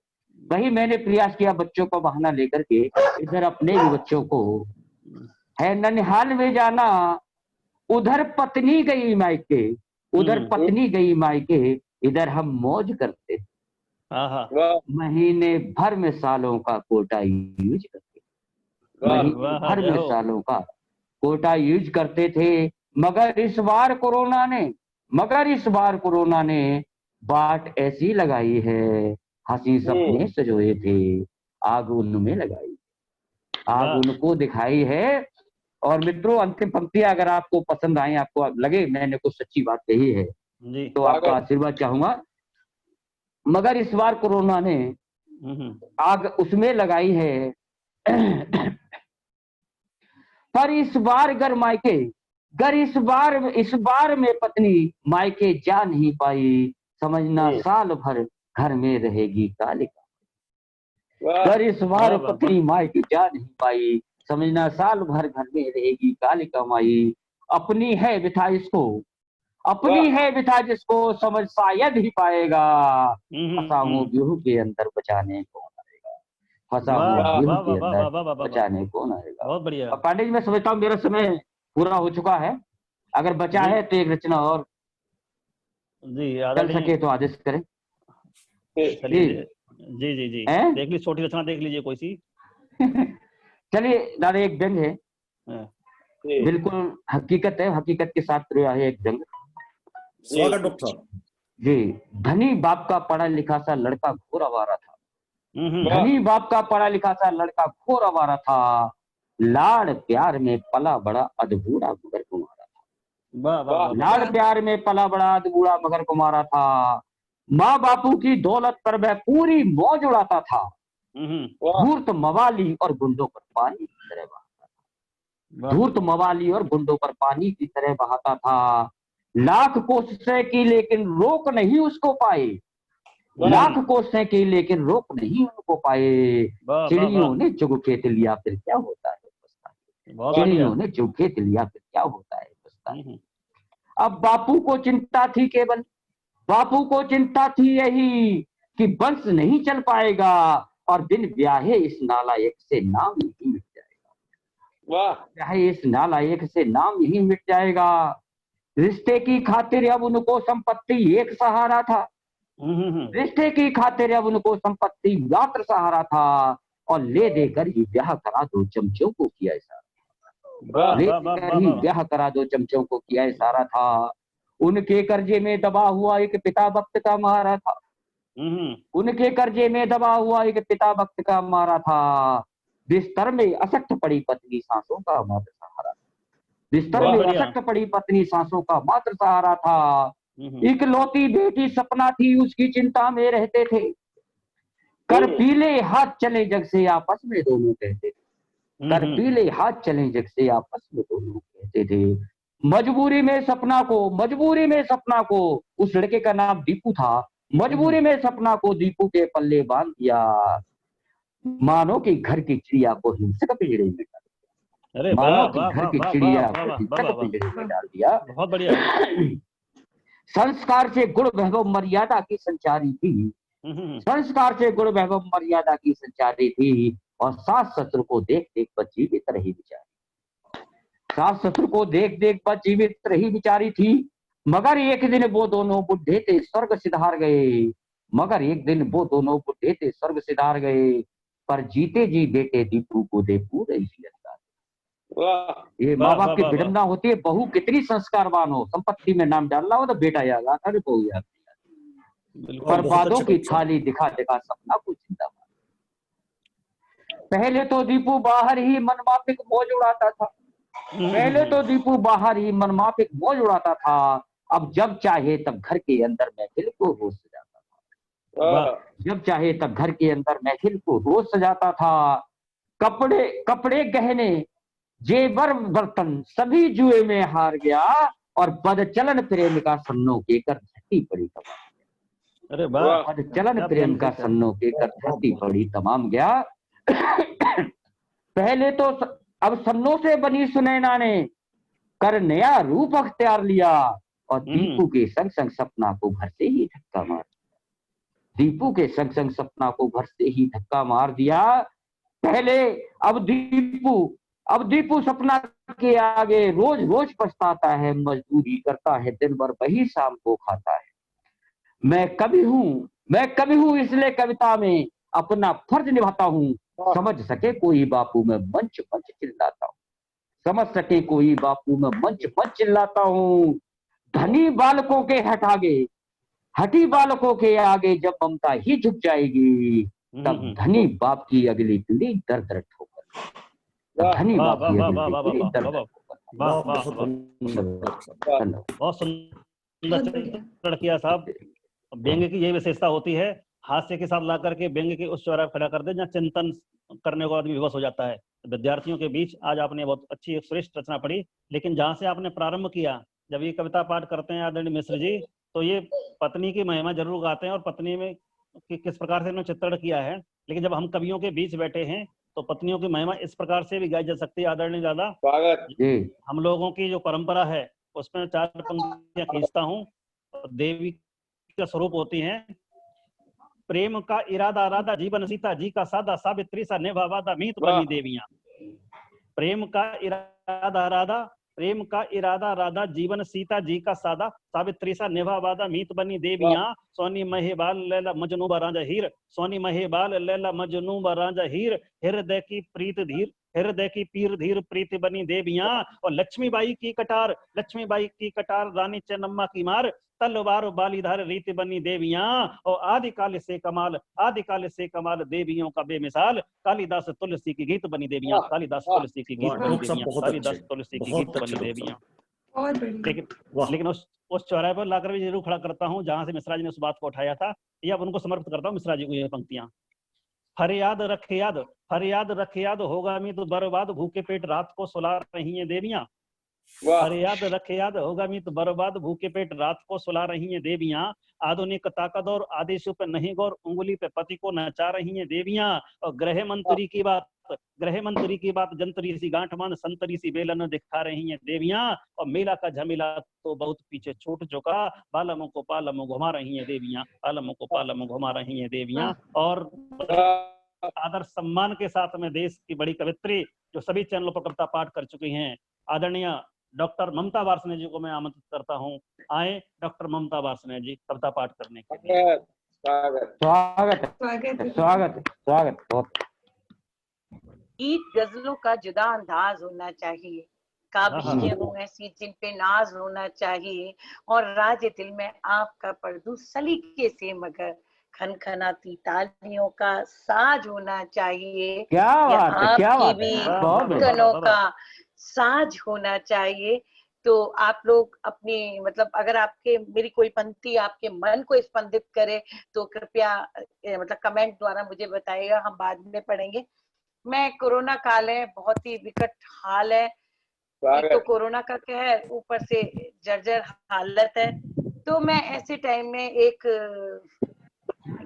वही मैंने प्रयास किया बच्चों को बहाना लेकर के इधर अपने भी बच्चों को है ननिहाल में जाना, उधर पत्नी गई मायके, उधर पत्नी गई मायके, इधर हम मौज करते, महीने भर में सालों का कोटा यूज करते, महीने भर में सालों का कोटा यूज करते थे। मगर इस बार कोरोना ने बाट ऐसी लगाई है, हंसी सपने सजोए थे, आग उनमें लगाई, आग उनको दिखाई है। और मित्रों, अंतिम पंक्तियां अगर आपको पसंद आए, आपको लगे मैंने कुछ सच्ची बात कही है, तो आपका आशीर्वाद चाहूंगा। मगर इस बार कोरोना ने आग उसमें लगाई है, पर इस बार गर मायके, गर इस बार में पत्नी मायके जा नहीं पाई, समझना साल भर घर में रहेगी कालिका। गर इस बार पत्नी मायके जा नहीं पाई, समझना साल भर घर में रहेगी कालिका माई। अपनी है बिथा इसको, अपनी है बिथा जिसको, समझ शायद ही पाएगा, फंसा हूं व्यूह के अंदर बचाने कौन आएगा, फंसा हूं व्यूह के अंदर बचाने कौन आएगा। बहुत बढ़िया। पांडे जी, मैं समझता हूँ मेरा समय पूरा हो चुका है, अगर बचा है तो एक रचना और जी चल सके तो आदेश करें। जी जी जी जी, देख लीजिए, छोटी रचना देख लीजिए कोई सी। चलिए दादा, एक व्यंग है, बिल्कुल हकीकत है, हकीकत के साथ है एक व्यंग। स्वागत डॉक्टर जी। धनी बाप का पढ़ा लिखा सा लड़का घोर आवारा था, धनी बाप का पढ़ा लिखा सा लड़का घोर आवारा था, लाड़ प्यार में पला बड़ा अधबूढ़ा मगर कुमारा था, लाड़ प्यार में पला बड़ा अधबूढ़ा मगर कुमारा था। माँ बापू की दौलत पर वह पूरी मौज उड़ाता था, धूर्त मवाली और गुंडों पर पानी की तरह बहाता था, धूर्त मवाली और गुंडों पर पानी की तरह बहाता था। लाख कोशिशें की लेकिन रोक नहीं उसको पाए, लाख कोशिशें की लेकिन रोक नहीं उनको पाए। चिड़ियों ने चुग खेत लिया फिर क्या होता है पछताए, चिड़ियों ने चुग खेत लिया फिर क्या होता है पछताए। अब बापू को चिंता थी केवल, बापू को चिंता थी यही कि वंश नहीं चल पाएगा, और बिन ब्याहे इस नालायक से नाम नहीं मिट जाएगा, चाहे इस नालायक से नाम नहीं मिट जाएगा। रिश्ते की खातिर अब उनको संपत्ति एक सहारा था, रिश्ते की खातिर अब उनको संपत्ति यात्र सहारा था, और ले देकर ही ब्याह करा दो चमचों को किया इशारा, ले देकर ही ब्याह करा दो चमचों को किया इशारा था। उनके कर्जे में दबा हुआ एक पिता वक्त का मारा था, उनके कर्जे में दबा हुआ एक पिता वक्त का मारा था। बिस्तर में असक्त पड़ी पत्नी सांसों का मात्र सहारा, बिस्तर में असक्त पड़ी पत्नी सांसों का मात्र सहारा था। इकलौती बेटी सपना थी, उसकी चिंता में रहते थे, कर पीले हाथ चले जग से आपस में दोनों कहते थे, कर पीले हाथ चले जग से आपस में दोनों कहते थे। मजबूरी में सपना को, उस लड़के का नाम दीपू था, मजबूरी में सपना को दीपू के पल्ले बांध दिया, मानो कि घर की चिड़िया को हिंसक पिंजरे में डाल दिया, मानो कि घर की चिड़िया को हिंसक पिंजरे में डाल दिया। बहुत बढ़िया। संस्कार से गुण वैभव मर्यादा की संचारी थी, संस्कार से गुण वैभव मर्यादा की संचारी थी, और सास ससुर को देख देख बस जीवित रही बिचारी, सास ससुर को देख देख बस जीवित रही बिचारी थी। मगर एक दिन वो दोनों बुढ़े थे स्वर्ग सिधार गए, मगर एक दिन वो दोनों बुढ़े थे स्वर्ग सिधार गए, पर जीते जी बेटे दीपू को दे पूरे ये माँ बाप की विडंबना होती है। बहू कितनी संस्कारवान हो, संपत्ति में नाम डालना हो तो बेटा याद आता है, बहू याद नहीं। बर्बादों की थाली दिखा दिखा सपना को जिंदाबाद। पहले तो दीपू बाहर ही मनमाफिक मौज उड़ाता था, पहले तो दीपू बाहर ही मनमाफिक मौज उड़ाता था, अब जब चाहे तब घर के अंदर महफिल को रोज सजाता था, जब चाहे तब घर के अंदर महफिल को रोज सजाता था। कपड़े गहने जेवर बर्तन सभी जुए में हार गया, और बदचलन प्रेम का सन्नो के कर धरती पड़ी तमाम। अरे वाह, बदचलन प्रेम का सन्नो के कर धरती पड़ी तमाम गया। पहले तो अब सन्नों से बनी सुनैना ने कर नया रूप अख्तियार लिया, और दीपू के संग संग सपना को घर से ही धक्का मार, दीपू के संग संग सपना को घर से ही धक्का मार दिया। पहले अब दीपू सपना के आगे रोज रोज पछताता है, मजदूरी करता है दिन भर वही शाम को खाता है। मैं कवि हूँ इसलिए कविता में अपना फर्ज निभाता हूँ, समझ सके कोई बापू मैं मंच मंच चिल्लाता हूँ, समझ सके कोई बापू मैं मंच मंच चिल्लाता हूँ। धनी बालकों के हठी बालकों के आगे जब ममता ही झुक जाएगी, तब धनी बाप की अगली पीढ़ी दर दर ठोकर, धनी बाप की अगली पीढ़ी दर दर ठोकर। बहुत सुंदर किया साहब। व्यंग्य की यही विशेषता होती है, हास्य के साथ ला करके व्यंग्य के उस चौराहे खड़ा कर दे जहाँ चिंतन करने को आदमी विवश हो जाता है। विद्यार्थियों के बीच आज आपने बहुत अच्छी एक श्रेष्ठ रचना पढ़ी, लेकिन जहाँ से आपने प्रारंभ किया, जब ये कविता पाठ करते हैं आदरणीय मिश्र जी, तो ये पत्नी की महिमा जरूर गाते हैं और पत्नी में किस प्रकार से इन्होंने चित्रण किया है, लेकिन जब हम कवियों के बीच बैठे हैं तो पत्नियों की महिमा इस प्रकार से भी गाई जा सकती है। आदरणीय दादा, हम लोगों की जो परंपरा है उसमें 4 पंक्तियां खींचता हूँ। देवी का स्वरूप होती हैं, प्रेम का इरादा राधा जीवन सीता जी का सादा, सावित्री सा निभा वादा मीत बनी देवियां। प्रेम का इरादा राधा जीवन सीता जी का सादा, सावित्री सा निभा वादा मीत बनी देवियां। सोनी महेबाल लैला मजनू राजा हीर, सोनी महेबाल लैला मजनू राजा हीर, हृदय की प्रीत धीर, हृदय की पीर धीर प्रीति बनी देवियां। और लक्ष्मीबाई की कटार रानी चन्नम्मा की मार, तलवार बालीधार रीति बनी देवियां। और आदिकाल से कमाल देवियों का बेमिसाल, कालिदास तुलसी की गीत बनी देवियां, कालिदास तुलसी की गीत बनी देवियां, कालिदास तुलसी की गीत बनी देवियां। लेकिन उस चौराहे पर लाकर भी जरूर खड़ा करता हूँ जहां से मिश्रा जी ने उस बात को उठाया था, ये अब उनको समर्पित करता हूँ मिश्रा जी को ये पंक्तियां। फरियाद रख याद होगा मी तो बर्बाद, भूखे पेट रात को सुला रही है देवियां। फरियाद रख याद होगा मी तो बर्बाद, भूखे पेट रात को सुला रही है देवियां। आधुनिकता का दौर आदेशों पे नहीं गौर, उंगली पे पति को नचा रही है देवियां। और गृह मंत्री की बात जंतरी सी गांठ मान, संतरी सी बेलन दिखा रही है देवियां। और मेला का झमेला तो बहुत पीछे छूट चुका, बालमों को पालमों घुमा रही है देवियां, बालमों को पालमों घुमा रही है देवियां। और आदर सम्मान के साथ में देश की बड़ी कवित्री जो सभी चैनलों पर कविता पाठ कर चुकी हैं, आदरणीय डॉक्टर ममता वार्ष्णेय जी को मैं आमंत्रित करता हूँ। आए डॉक्टर ममता वार्ष्णेय जी कविता पाठ करने के लिए। स्वागत स्वागत है, स्वागत है। स्वागत है, स्वागत बहुत। गीत गजलों का जुदा अंदाज होना चाहिए, काबिलियत हो ऐसी जिन पे नाज होना चाहिए, और राज दिल में आपका पर्दू सलीके से मगर खनखनाती तालियों का साज होना चाहिए। क्या बात है, क्या आपकी बात भी है, बहुत बढ़िया। धड़कनों का साज होना चाहिए। तो आप लोग अपनी मतलब अगर आपके मेरी कोई पंक्ति आपके मन को स्पंदित करे तो कृपया मतलब कमेंट द्वारा मुझे बताइएगा, हम बाद में पढ़ेंगे। मैं कोरोना काल है, बहुत ही विकट हाल है, एक तो कोरोना का कहर, ऊपर से जर्जर हालत है। तो मैं ऐसे टाइम में एक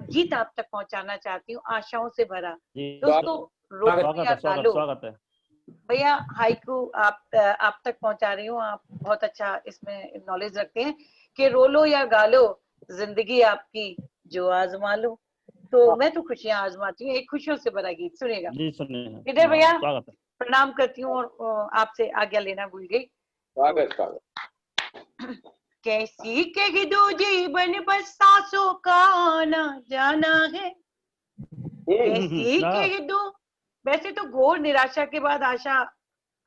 गीत आप तक पहुंचाना चाहती हूँ, आशाओं से भरा। दोस्तों रोलो या गालो, स्वागत है भैया हाइकू आप तक पहुंचा रही हूँ। आप बहुत अच्छा इसमें नॉलेज रखते हैं कि रोलो या गालो जिंदगी आपकी जो आजमा लो। तो मैं तो खुशियां आजमाती हूँ, एक खुशियों से भरा गीत सुनेगा जी। सुनिए इधर भैया, स्वागत है। प्रणाम करती हूँ और आपसे आज्ञा लेना भूल गई। स्वागत कैसी कह दो जीवन बस सांसों का आना जाना है, कैसी कह दो। वैसे तो घोर निराशा के बाद आशा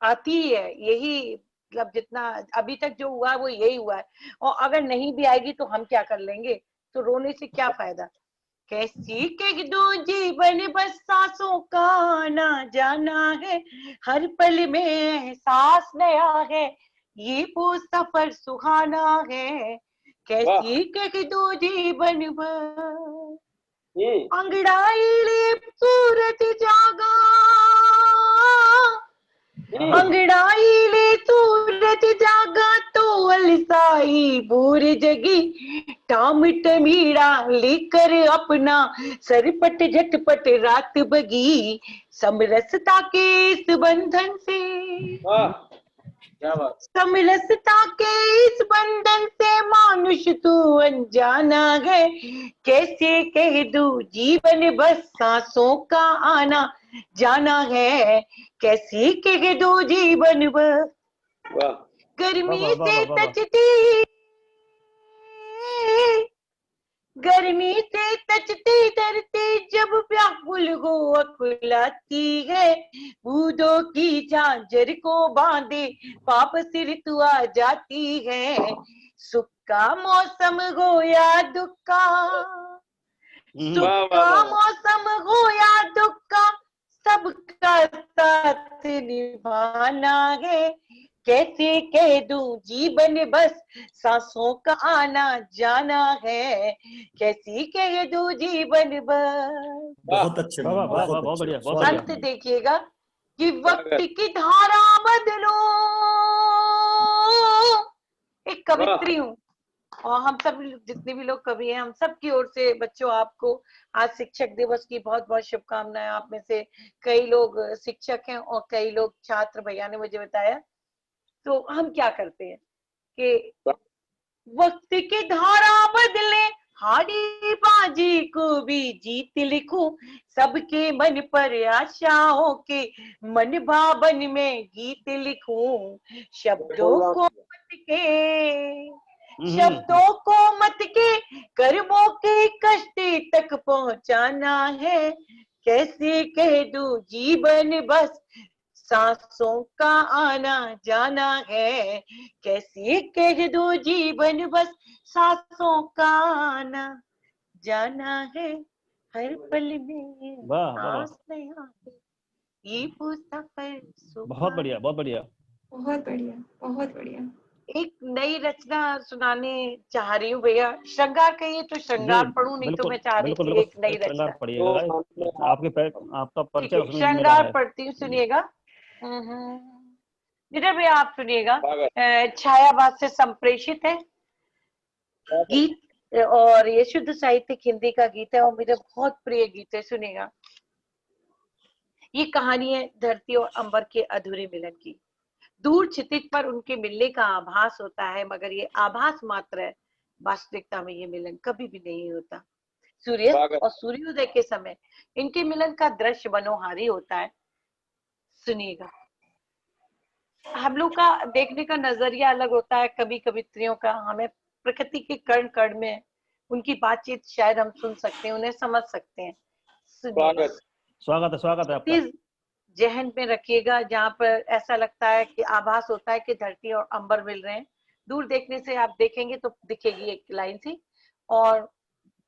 आती ही है, यही मतलब जितना अभी तक जो हुआ वो यही हुआ है, और अगर नहीं भी आएगी तो हम क्या कर लेंगे, तो रोने से क्या फायदा। कैसी कह दो जीवन बस सांसों का आना जाना है, हर पल में एहसास नया है, ये वो सफर सुहाना है। कैसी कह दो जीवन बस अंगड़ाई ले सूरज जागा, अंगड़ाई ले सूरज जागा तो अलसाई भूर जगी, टाम टमीड़ा लेकर अपना सरपट झटपट रात बगी, समरसता के इस बंधन से, समरसता के इस बंधन से मानुष तू अनजाना है। कैसे कह दूं जीवन बस सांसों का आना जाना है, कैसे कह दो जीवन बस गर्मी से तचती, गर्मी से तचती धरती जब व्याकुल हो अकुलाती है, बूंदों की झांझर को बांधे पाप सिर तू आ जाती है। सुख का मौसम हो या दुख का, सुख का मौसम हो या दुख का, सबका साथ निभाना है। कैसे कह दूं जीवन बस सांसों का आना जाना है, कैसी कह दूं जीवन बस। बहुत अच्छे, बहुत बढ़िया। अंत देखिएगा कि वक्त की धारा बदलो, एक कवित्री हूँ और हम सब जितने भी लोग कवि हैं, हम सब की ओर से बच्चों आपको आज शिक्षक दिवस की बहुत बहुत शुभकामनाएं। आप में से कई लोग शिक्षक हैं और कई लोग छात्र, भैया ने मुझे बताया। तो हम क्या करते हैं कि वक्त की धारा बदले, हारी बाजी को भी जीत लिखूं, सबके मन पर आशाओं के मन भावन में गीत लिखूं, शब्दों को मत के, शब्दों को मत के कर्मों के कष्ट तक पहुंचाना है। कैसे कह दूं जीवन बस सांसों का आना जाना है, कैसे कह दो जीवन बस सांसों का आना जाना है, हर पल में सांस नया है, ये वो सफर सुहाना। बहुत बढ़िया, बहुत बढ़िया, बहुत बढ़िया, बहुत बढ़िया। एक नई रचना सुनाने चाह रही हूँ भैया। श्रृंगार कहिए तो श्रृंगार पढ़ूं, नहीं तो मैं चाह रही थी एक नई रचना। आपका परिचय श्रृंगार पढ़ती हूँ, सुनिएगा। इधर भी आप सुनिएगा। छायावाद से संप्रेषित है गीत और ये शुद्ध साहित्यिक हिंदी का गीत है और मेरा बहुत प्रिय गीत है, सुनिएगा। ये कहानी है धरती और अंबर के अधूरे मिलन की। दूर क्षितिज पर उनके मिलने का आभास होता है, मगर ये आभास मात्र है, वास्तविकता में ये मिलन कभी भी नहीं होता। सूर्य और सूर्योदय के समय इनके मिलन का दृश्य मनोहारी होता है। सुनिएगा। हम लोग का देखने का नजरिया अलग होता है, कभी कभी स्त्रियों का, हमें प्रकृति के कण कण में उनकी बातचीत शायद हम सुन सकते हैं, उन्हें समझ सकते हैं। स्वागत स्वागत है आपका। प्लीज जहन में रखिएगा, जहाँ पर ऐसा लगता है कि आभास होता है कि धरती और अंबर मिल रहे हैं, दूर देखने से आप देखेंगे तो दिखेगी एक लाइन सी। और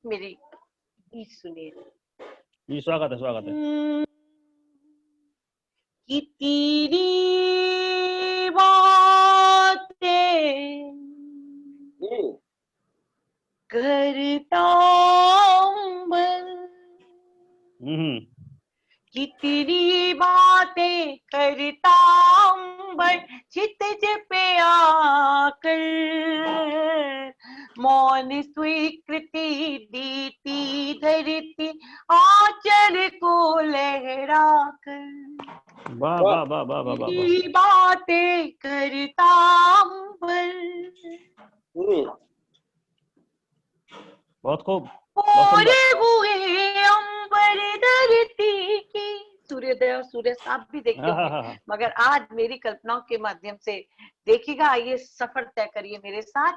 मेरी गीत सुनिए जी, स्वागत है। कि तेरी बातें करता कि तेरी बातें करता अंबर क्षितिज पे आकर, मौन स्वीकृति देती धरती आंचल को लहराकर। वाह वाह वाह वाह वाह वाह। तेरी बातें करता अंबर। बहुत खूब। पूरे हुए अंबर धरती की, सूर्योदय और सूर्य आप भी देखते होंगे, मगर आज मेरी कल्पनाओं के माध्यम से देखिएगा। आइए सफर तय करिए मेरे साथ।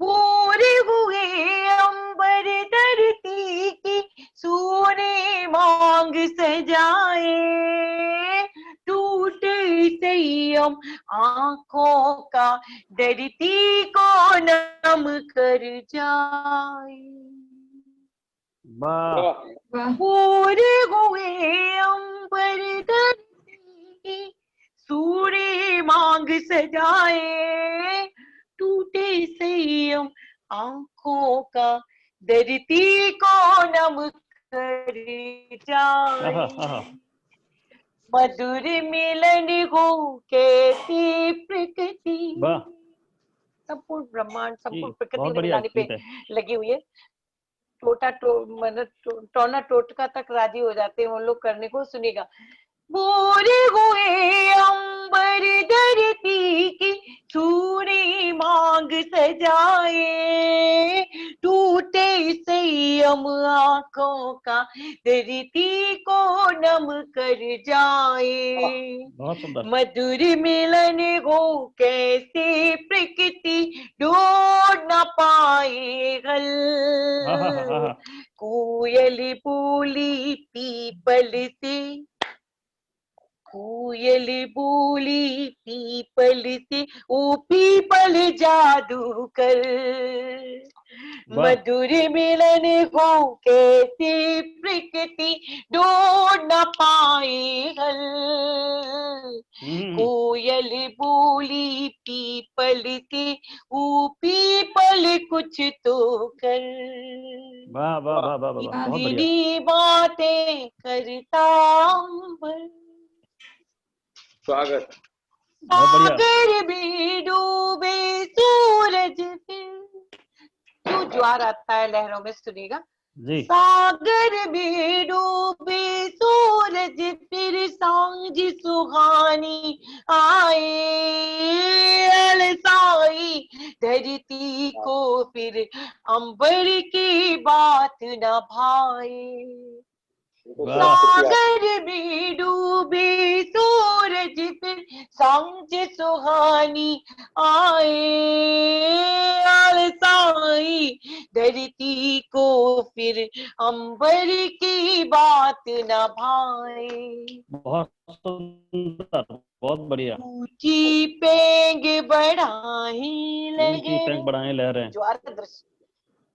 पूरे हुए अंबर धरती की सोने मांग सजाए, टूटे संयम आंखों का धरती को नम कर जाए। पूरे हुए अंबर धरती की सूर्य मांग सजाए, टूटे संयम आंखों का धरती को नम कर जाए। मधुर मिलन हो कैसी प्रकृति, संपूर्ण ब्रह्मांड संपूर्ण प्रकृति ने मिलाने पे लगी हुई है। टोना टोटका तक राजी हो जाते हैं वो लोग करने को। सुनिएगा। पूरे हुए अंबर धरती की सूरी मांग सजाए, टूटे संयम आंखों का धरती को नम कर जाए। मधुर मिलन हो कैसे प्रकृति ढूंढ न पाए हल, कोयल बोली पीपल से, कोयल बोली पीपल से, ओ पीपल जादू कर। मधुर मिलन हो कैसे प्रकृति ढूंढ न पाए हल, कोयल बोली पीपल से, ओ पीपल कुछ तो कर। वाह वाह वाह वाह वाह, बहुत बढ़िया। बातें करता अंबर। स्वागत। सागर भी डूबे सूरज फिर, क्यों ज्वार आता है लहरों में, सुनिएगा। सागर भी डूबे सूरज फिर सांझ सुहानी आए, अलसाई धरती को फिर अंबर की बात न भाए। सागर भी डूबे सूरज फिर सांझ सुहानी आए, अलसाई धरती को फिर अंबर की बात न भाए। बहुत सुंदर, बहुत बढ़िया। ऊंची पेंग बढ़ाई लहरें, ज्वार का दृश्य,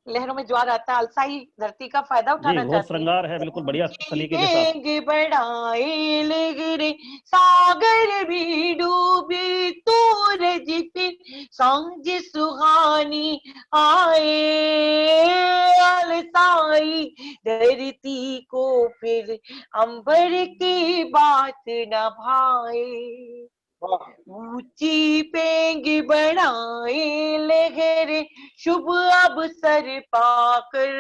लहरों में ज्वार आता है, अलसाई धरती का फायदा उठाना चाहती है। श्रृंगार है, बिल्कुल बढ़िया सलीके के साथ। बढ़ाए लहरें, सागर भी डूबे सूरज फिर सांझ सुहानी आए, अलसाई धरती को फिर अंबर की बात न भाए। ऊंची पेंग बढ़ाए लहरें, शुभ अवसर पाकर,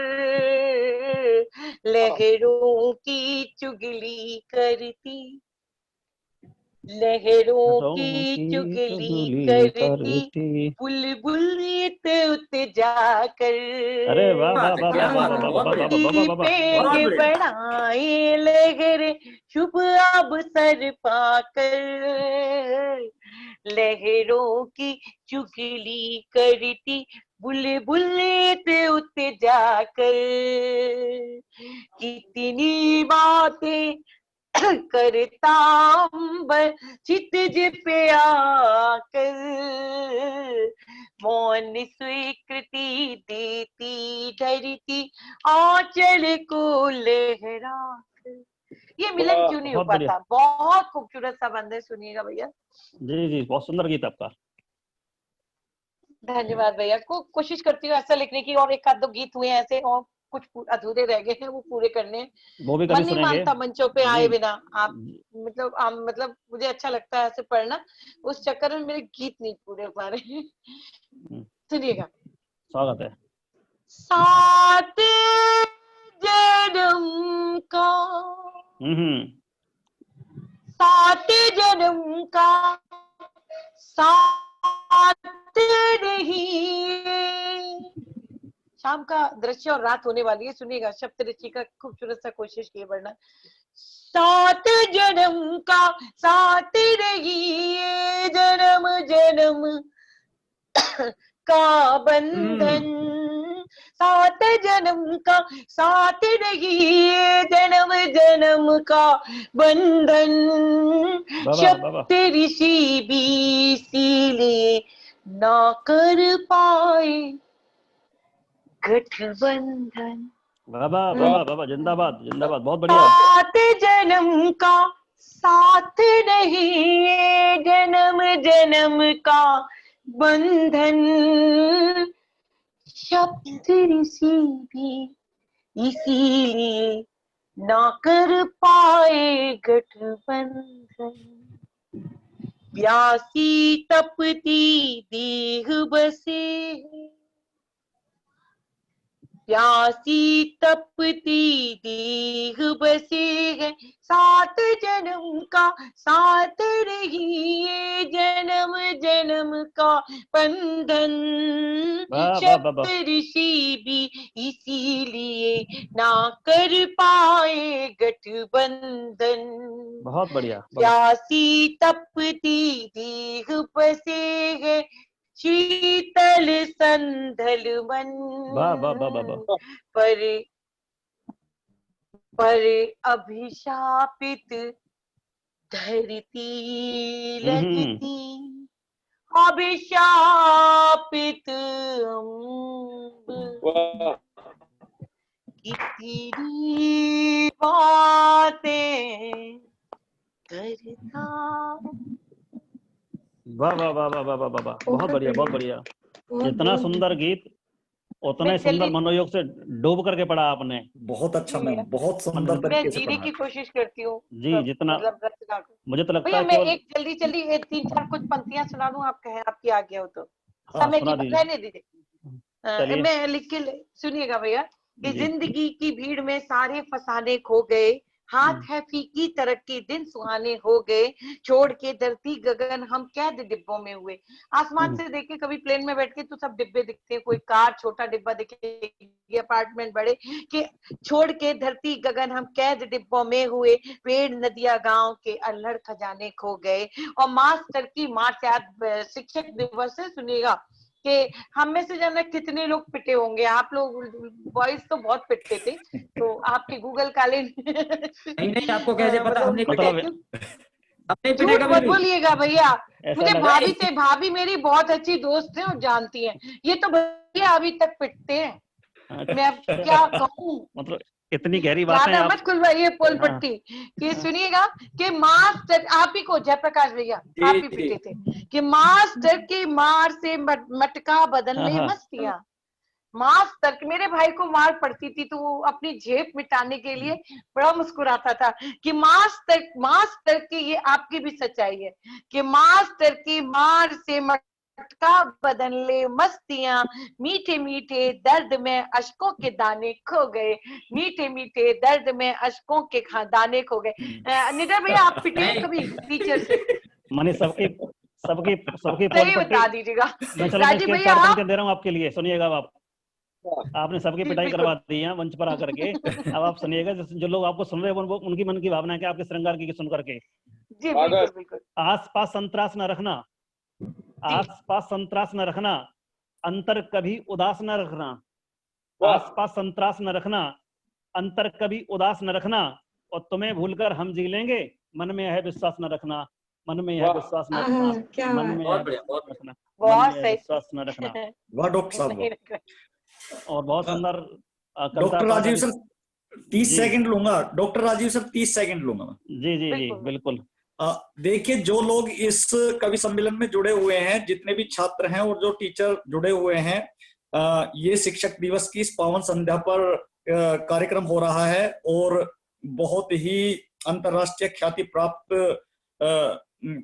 लहरों की चुगली करती, लहरों की चुगली करती बुलबुल उत जाकर, अरे वाह वाह वाह वाह वाह वाह वाह वाह वाह वाह वाह। के बढ़ाए लहरे शुभ अवसर पाकर, लहरों की चुगली करती बुलबुल उत जाकर, कितनी बातें करता अंबर क्षितिज पे आकर, मौन स्वीकृति देती धरती आंचल को लहराकर। ये मिलन क्यों नहीं हो बहुत बढ़िया। पाता? बहुत खूबसूरत सा बंद है, सुनिएगा भैया। जी जी, बहुत सुंदर गीत आपका। धन्यवाद भैया। कोशिश करती हूँ ऐसा लिखने की, और एक आध दो गीत हुए ऐसे और कुछ अधूरे रह गए हैं, वो पूरे करने। वो भी मन कभी नहीं सुनेंगे मानता मंचों पे आए जी। बिना आप, मतलब मुझे अच्छा लगता है ऐसे पढ़ना, उस चक्कर में मेरे गीत नहीं पूरे हो पा रहे। सुनिएगा। स्वागत है। सात जन्म का, सात जन्म का साथ नहीं, शाम का दृश्य और रात होने वाली है, सुनिएगा। सप्तऋषि का खूबसूरत सा कोशिश किए बढ़ना। सात जन्म का साथ रही, जन्म जन्म का बंधन, सात जन्म का साथ रही, जन्म जन्म का बंधन, सप्तऋषि भी इसीलिए ना कर पाए गठबंधन। बाबा बाबा बाबा, जिंदाबाद जिंदाबाद, बहुत बढ़िया। सात जन्म का साथ नहीं, जन्म जन्म का बंधन, सप्तऋषि भी इसीलिए ना कर पाए गठबंधन। प्यासी तपती देह बसे, प्यासी तपती देह बसे है, सात जन्म का साथ रही, जन्म जन्म का बंधन, सप्तऋषि भी इसीलिए ना कर पाए गठबंधन। बहुत बढ़िया। प्यासी तपती देह बसे है, शीतल संधल मन, पर अभिशापित धरती लगती, अभिशापित कितनी बातें करता। वाह वाह वाह वाह वाह वाह वाह, बहुत बढ़िया बहुत बढ़िया। जितना सुंदर गीत उतना ही सुंदर मनोयोग से डूब करके पढ़ा आपने। बहुत अच्छा मैम, बहुत सुंदर तरीके से जीने की कोशिश करती हूँ जी, जितना मुझे तो लगता है मैं एक जल्दी जल्दी 3-4 कुछ पंक्तियां सुना दूं, आप कहें आपकी आ गया हो तो। समय की रहने दीजिए, मैं लिख के सुनिएगा भैया। कि जिंदगी की भीड़ में सारे फसाने खो गए, हाथ है फीकी तरक्की दिन सुहाने हो गए, छोड़ के धरती गगन हम कैद डिब्बों में हुए। आसमान से देखे कभी प्लेन में बैठ के तो सब डिब्बे दिखते हैं, कोई कार छोटा डिब्बा दिखे, अपार्टमेंट बड़े, कि छोड़ के धरती गगन हम कैद डिब्बों में हुए, पेड़ नदियां गांव के अल्हड़ खजाने खो गए। और मास्टर की मार्च, आज शिक्षक दिवस है, सुनिएगा कि हम में से जाना कितने लोग पिटे होंगे। आप लोग बॉयज तो बहुत पिटते थे, तो आपके गूगल कालीन नहीं आपको कैसे पता हमने झूठ मत बोलिएगा भैया, मुझे भाभी से, भाभी मेरी बहुत अच्छी दोस्त है और जानती है, ये तो भैया अभी तक पिटते हैं। मैं अब क्या कहूँ, मतलब इतनी गहरी बात है। मत खुलवाइए पोल पट्टी। कि सुनिएगा कि मास्टर, आप ही को जयप्रकाश भैया आप ही पीटे थे, कि मास्टर की मार से मटका बदलने मस्तियां। मास्टर, मेरे भाई को मार पड़ती थी तो वो अपनी झेप मिटाने के लिए बड़ा मुस्कुराता था कि मास्टर की, ये आपकी भी सच्चाई है कि मास्टर की मार से झटका बदन ले मस्तियां, मीठे मीठे दर्द में अश्कों के दाने खो गए, मीठे मीठे दर्द में अश्कों के दाने खो गए। निडर भैया आप पिटे कभी टीचर से? माने सबकी सबकी सबकी सही बता दीजिएगा। मैं चलो राजीव भैया आप दे रहा हूँ आपके लिए, सुनिएगा आप। आपने सबकी पिटाई करवा दी है मंच पर आकर के। अब आप सुनिएगा, जो लोग आपको सुन रहे हैं वो उनकी मन की भावना है कि आपके श्रृंगार की सुन करके। जी बिल्कुल बिल्कुल। आस-पास संतरास न रखना, आस-पास संतरास न रखना, अंतर कभी उदास न रखना। आस-पास संतरास न रखना, अंतर कभी उदास न रखना, और तुम्हें भूलकर हम जी लेंगे, मन में यह विश्वास न रखना, मन में यह विश्वास न रखना, मन में यह रखना, बहुत सही, विश्वास न रखना। वाह डॉक्टर साहब, और बहुत सुंदर। डॉक्टर राजीव सर 30 सेकंड लूंगा, डॉक्टर राजीव सर 30 सेकंड लूंगा। जी जी जी बिल्कुल। देखिए, जो लोग इस कवि सम्मेलन में जुड़े हुए हैं, जितने भी छात्र हैं और जो टीचर जुड़े हुए हैं, ये शिक्षक दिवस की इस पावन संध्या पर कार्यक्रम हो रहा है और बहुत ही अंतर्राष्ट्रीय ख्याति प्राप्त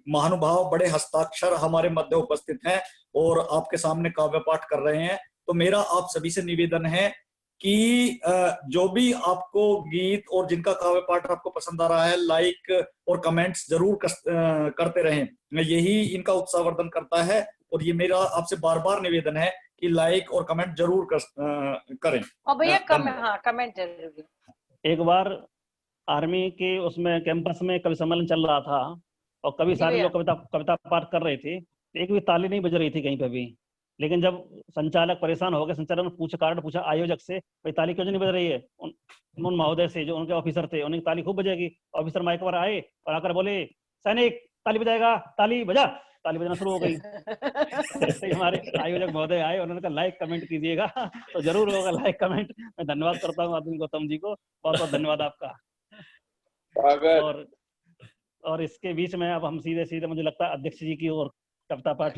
महानुभाव, बड़े हस्ताक्षर हमारे मध्य उपस्थित हैं और आपके सामने काव्य पाठ कर रहे हैं। तो मेरा आप सभी से निवेदन है कि जो भी आपको गीत और जिनका काव्य पाठ आपको पसंद आ रहा है, लाइक और कमेंट्स जरूर करते रहें, यही इनका उत्साहवर्धन करता है। और ये मेरा आपसे बार बार निवेदन है कि लाइक और कमेंट जरूर करें। और भैया कमेंट जरूर। एक बार आर्मी के उसमें कैंपस में कवि सम्मेलन चल रहा था और कभी सारे लोग कविता पाठ कर रहे थे, एक भी ताली नहीं बज रही थी कहीं पे भी। लेकिन जब संचालक परेशान हो गए, संचालक ने कारण पूछा आयोजक से, भाई ताली क्यों नहीं बज रही है? उन महोदय से, जो उनके ऑफिसर थे, उन्हें ताली खूब बजेगी। ऑफिसर माइक पर आए और आकर बोले, सैनिक ताली बजाएगा, ताली बजा। ताली बजना शुरू हो गई। ऐसे हमारे आयोजक महोदय आए, उन्होंने कहा लाइक कमेंट कीजिएगा। तो जरूर होगा लाइक कमेंट। मैं धन्यवाद करता हूँ आदमी गौतम जी को, बहुत बहुत धन्यवाद आपका। और इसके बीच में अब हम सीधे मुझे लगता है अध्यक्ष जी की ओर कविता पाठ।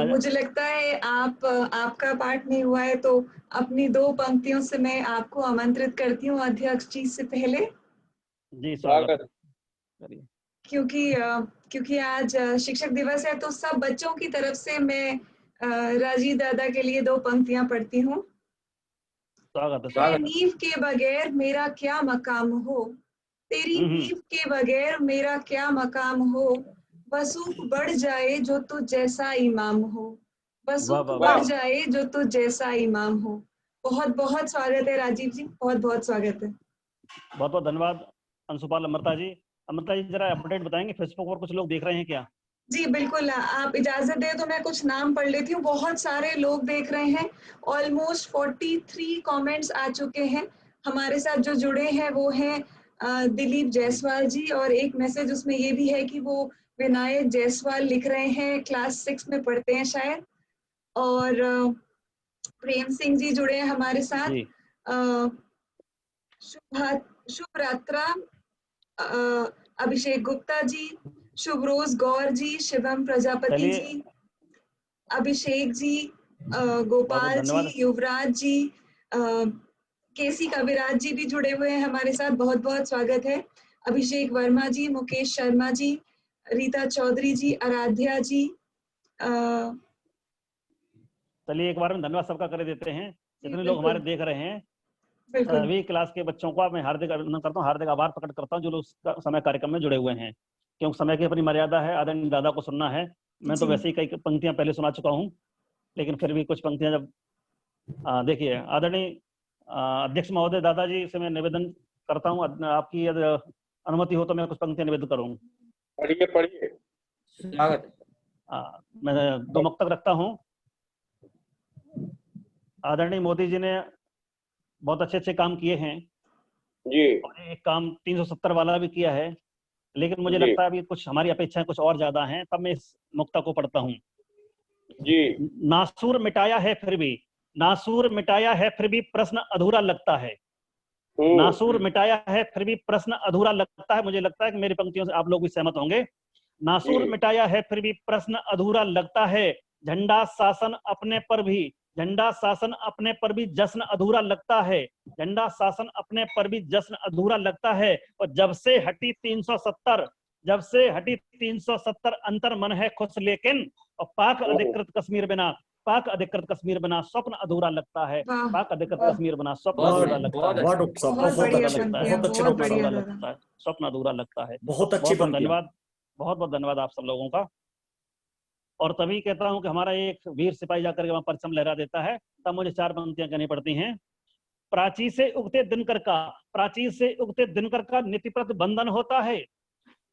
मुझे लगता है आपका पाठ नहीं हुआ है, तो अपनी 2 पंक्तियों से मैं आपको आमंत्रित करती हूँ अध्यक्ष जी से पहले। जी स्वागत करिए। क्योंकि आज शिक्षक दिवस है, तो सब बच्चों की तरफ से मैं राजीव दादा के लिए 2 पंक्तियां पढ़ती हूँ। स्वागत है। नींव के बगैर मेरा क्या मकाम हो, तेरी नींव के बगैर मेरा क्या मकाम हो, वसूख बढ़ जाए जो तू जैसा इमाम हो, वसूख बढ़ जाए जो तू जैसा इमाम हो। बहुत बहुत स्वागत है राजीव जी, बहुत बहुत स्वागत है। बहुत बहुत धन्यवाद अंशुपाल। अमृता जी, जरा अपडेट बताएंगे, फेसबुक पर कुछ लोग देख रहे हैं क्या? जी बिल्कुल, आप इजाजत दे तो मैं कुछ नाम पढ़ लेती हूँ। बहुत सारे लोग देख रहे हैं, ऑलमोस्ट 43 कमेंट्स आ चुके हैं। हमारे साथ जो जुड़े हैं वो हैं दिलीप जायसवाल जी, और एक मैसेज उसमें ये भी है कि वो विनायक जायसवाल लिख रहे हैं, क्लास 6 में पढ़ते हैं शायद। और प्रेम सिंह जी जुड़े हैं हमारे साथ। शुभ रात्रा अभिषेक गुप्ता जी, शुभरोज गौर जी, शिवम प्रजापति जी, अभिषेक जी, गोपाल जी, युवराज जी, केसी कविराज जी भी जुड़े हुए हैं हमारे साथ, बहुत बहुत स्वागत है। अभिषेक वर्मा जी, मुकेश शर्मा जी, रीता चौधरी जी, आराध्या जी। चलिए एक बार में धन्यवाद सबका कर देते हैं, जितने लोग हमारे देख रहे हैं। सभी क्लास के बच्चों का मैं हार्दिक अभिनंदन करता हूँ, हार्दिक आभार प्रकट करता हूँ जो लोग समय कार्यक्रम में जुड़े हुए हैं, क्योंकि समय की अपनी मर्यादा है। आदरणीय दादा को सुनना है। मैं तो वैसे ही कई पंक्तियां पहले सुना चुका हूँ, लेकिन फिर भी कुछ पंक्तियां जब देखिए, आदरणीय अध्यक्ष महोदय दादाजी से मैं निवेदन करता हूँ, आपकी अनुमति हो तो मैं कुछ पंक्तियां निवेदन करूँ। पढ़िए। मैं 2 मक्तक रखता हूँ। आदरणीय मोदी जी ने बहुत अच्छे काम किए हैं जी, और एक काम 370 वाला भी किया है, लेकिन मुझे लगता है अभी कुछ हमारी अपेक्षाएं कुछ और ज्यादा हैं। तब मैं इस मुक्ता को पढ़ता हूँ। जी। नासूर मिटाया है फिर भी, नासूर मिटाया है फिर भी प्रश्न अधूरा लगता है। नासूर मिटाया है फिर भी प्रश्न अधूरा लगता है। मुझे लगता है कि मेरी पंक्तियों से आप लोग भी सहमत होंगे। नासूर मिटाया है फिर भी प्रश्न अधूरा लगता है, झंडा शासन अपने पर भी, झंडा शासन अपने पर भी जश्न अधूरा लगता है, झंडा शासन अपने पर भी जश्न अधूरा लगता है। और जब से हटी 370 अंतर मन है खुश, लेकिन और पाक अधिकृत कश्मीर बिना, पाक अधिकृत कश्मीर बिना स्वप्न अधूरा लगता है, पाक अधिकृत कश्मीर बिना स्वप्न अधूरा लगता है, बहुत बढ़िया पंक्तियां, बहुत बढ़िया दादा। स्वप्न अधूरा लगता है। बहुत अच्छी पंक्तियां। धन्यवाद, बहुत बहुत धन्यवाद आप सब लोगों का। और तभी कहता हूं कि हमारा एक वीर सिपाही जाकर के वहां परचम लहरा देता है, तब मुझे 4 पंक्तियां कहनी पड़ती हैं। प्राची से उगते दिनकर का, प्राची से उगते दिनकर का नीतिप्रत बंधन होता है,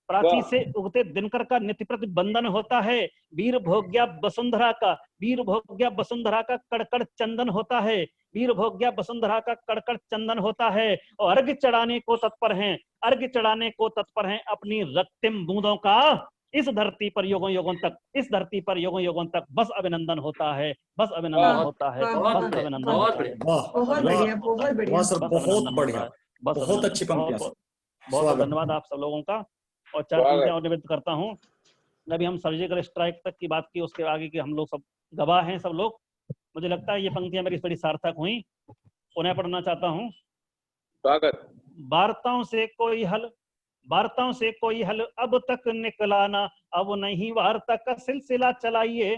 प्राची से उगते दिनकर का नीतिप्रत बंधन होता है। वीर भोग्या वसुंधरा का, वीर भोग्या वसुंधरा का कड़कड़ चंदन होता है, वीर भोग्या वसुंधरा का कड़कड़ चंदन होता है। और अर्घ्य चढ़ाने को तत्पर हैं, अर्घ्य चढ़ाने को तत्पर हैं अपनी रक्तिम बूंदों का इस धरती पर योगों योगों तक, इस धरती पर योगों योगों तक बस अभिनंदन होता है, बस अभिनंदन होता है, बस अभिनंदन होता है। बहुत बढ़िया, बहुत बढ़िया सर, बहुत बढ़िया, बहुत अच्छी पंक्तियां। बहुत धन्यवाद आप सब लोगों का। और 4 पंक्तियां और निवेदित करता हूँ। अभी हम सर्जिकल स्ट्राइक तक की बात की, उसके आगे की हम लोग सब गवाह हैं सब लोग। मुझे लगता है ये पंक्तियां मेरी बड़ी सार्थक हुई, उन्हें पढ़ना चाहता हूँ। स्वागत। वार्ताओं से कोई हल, वार्ताओं से कोई हल अब तक निकला ना, अब नहीं वार्ता का सिलसिला चलाइए।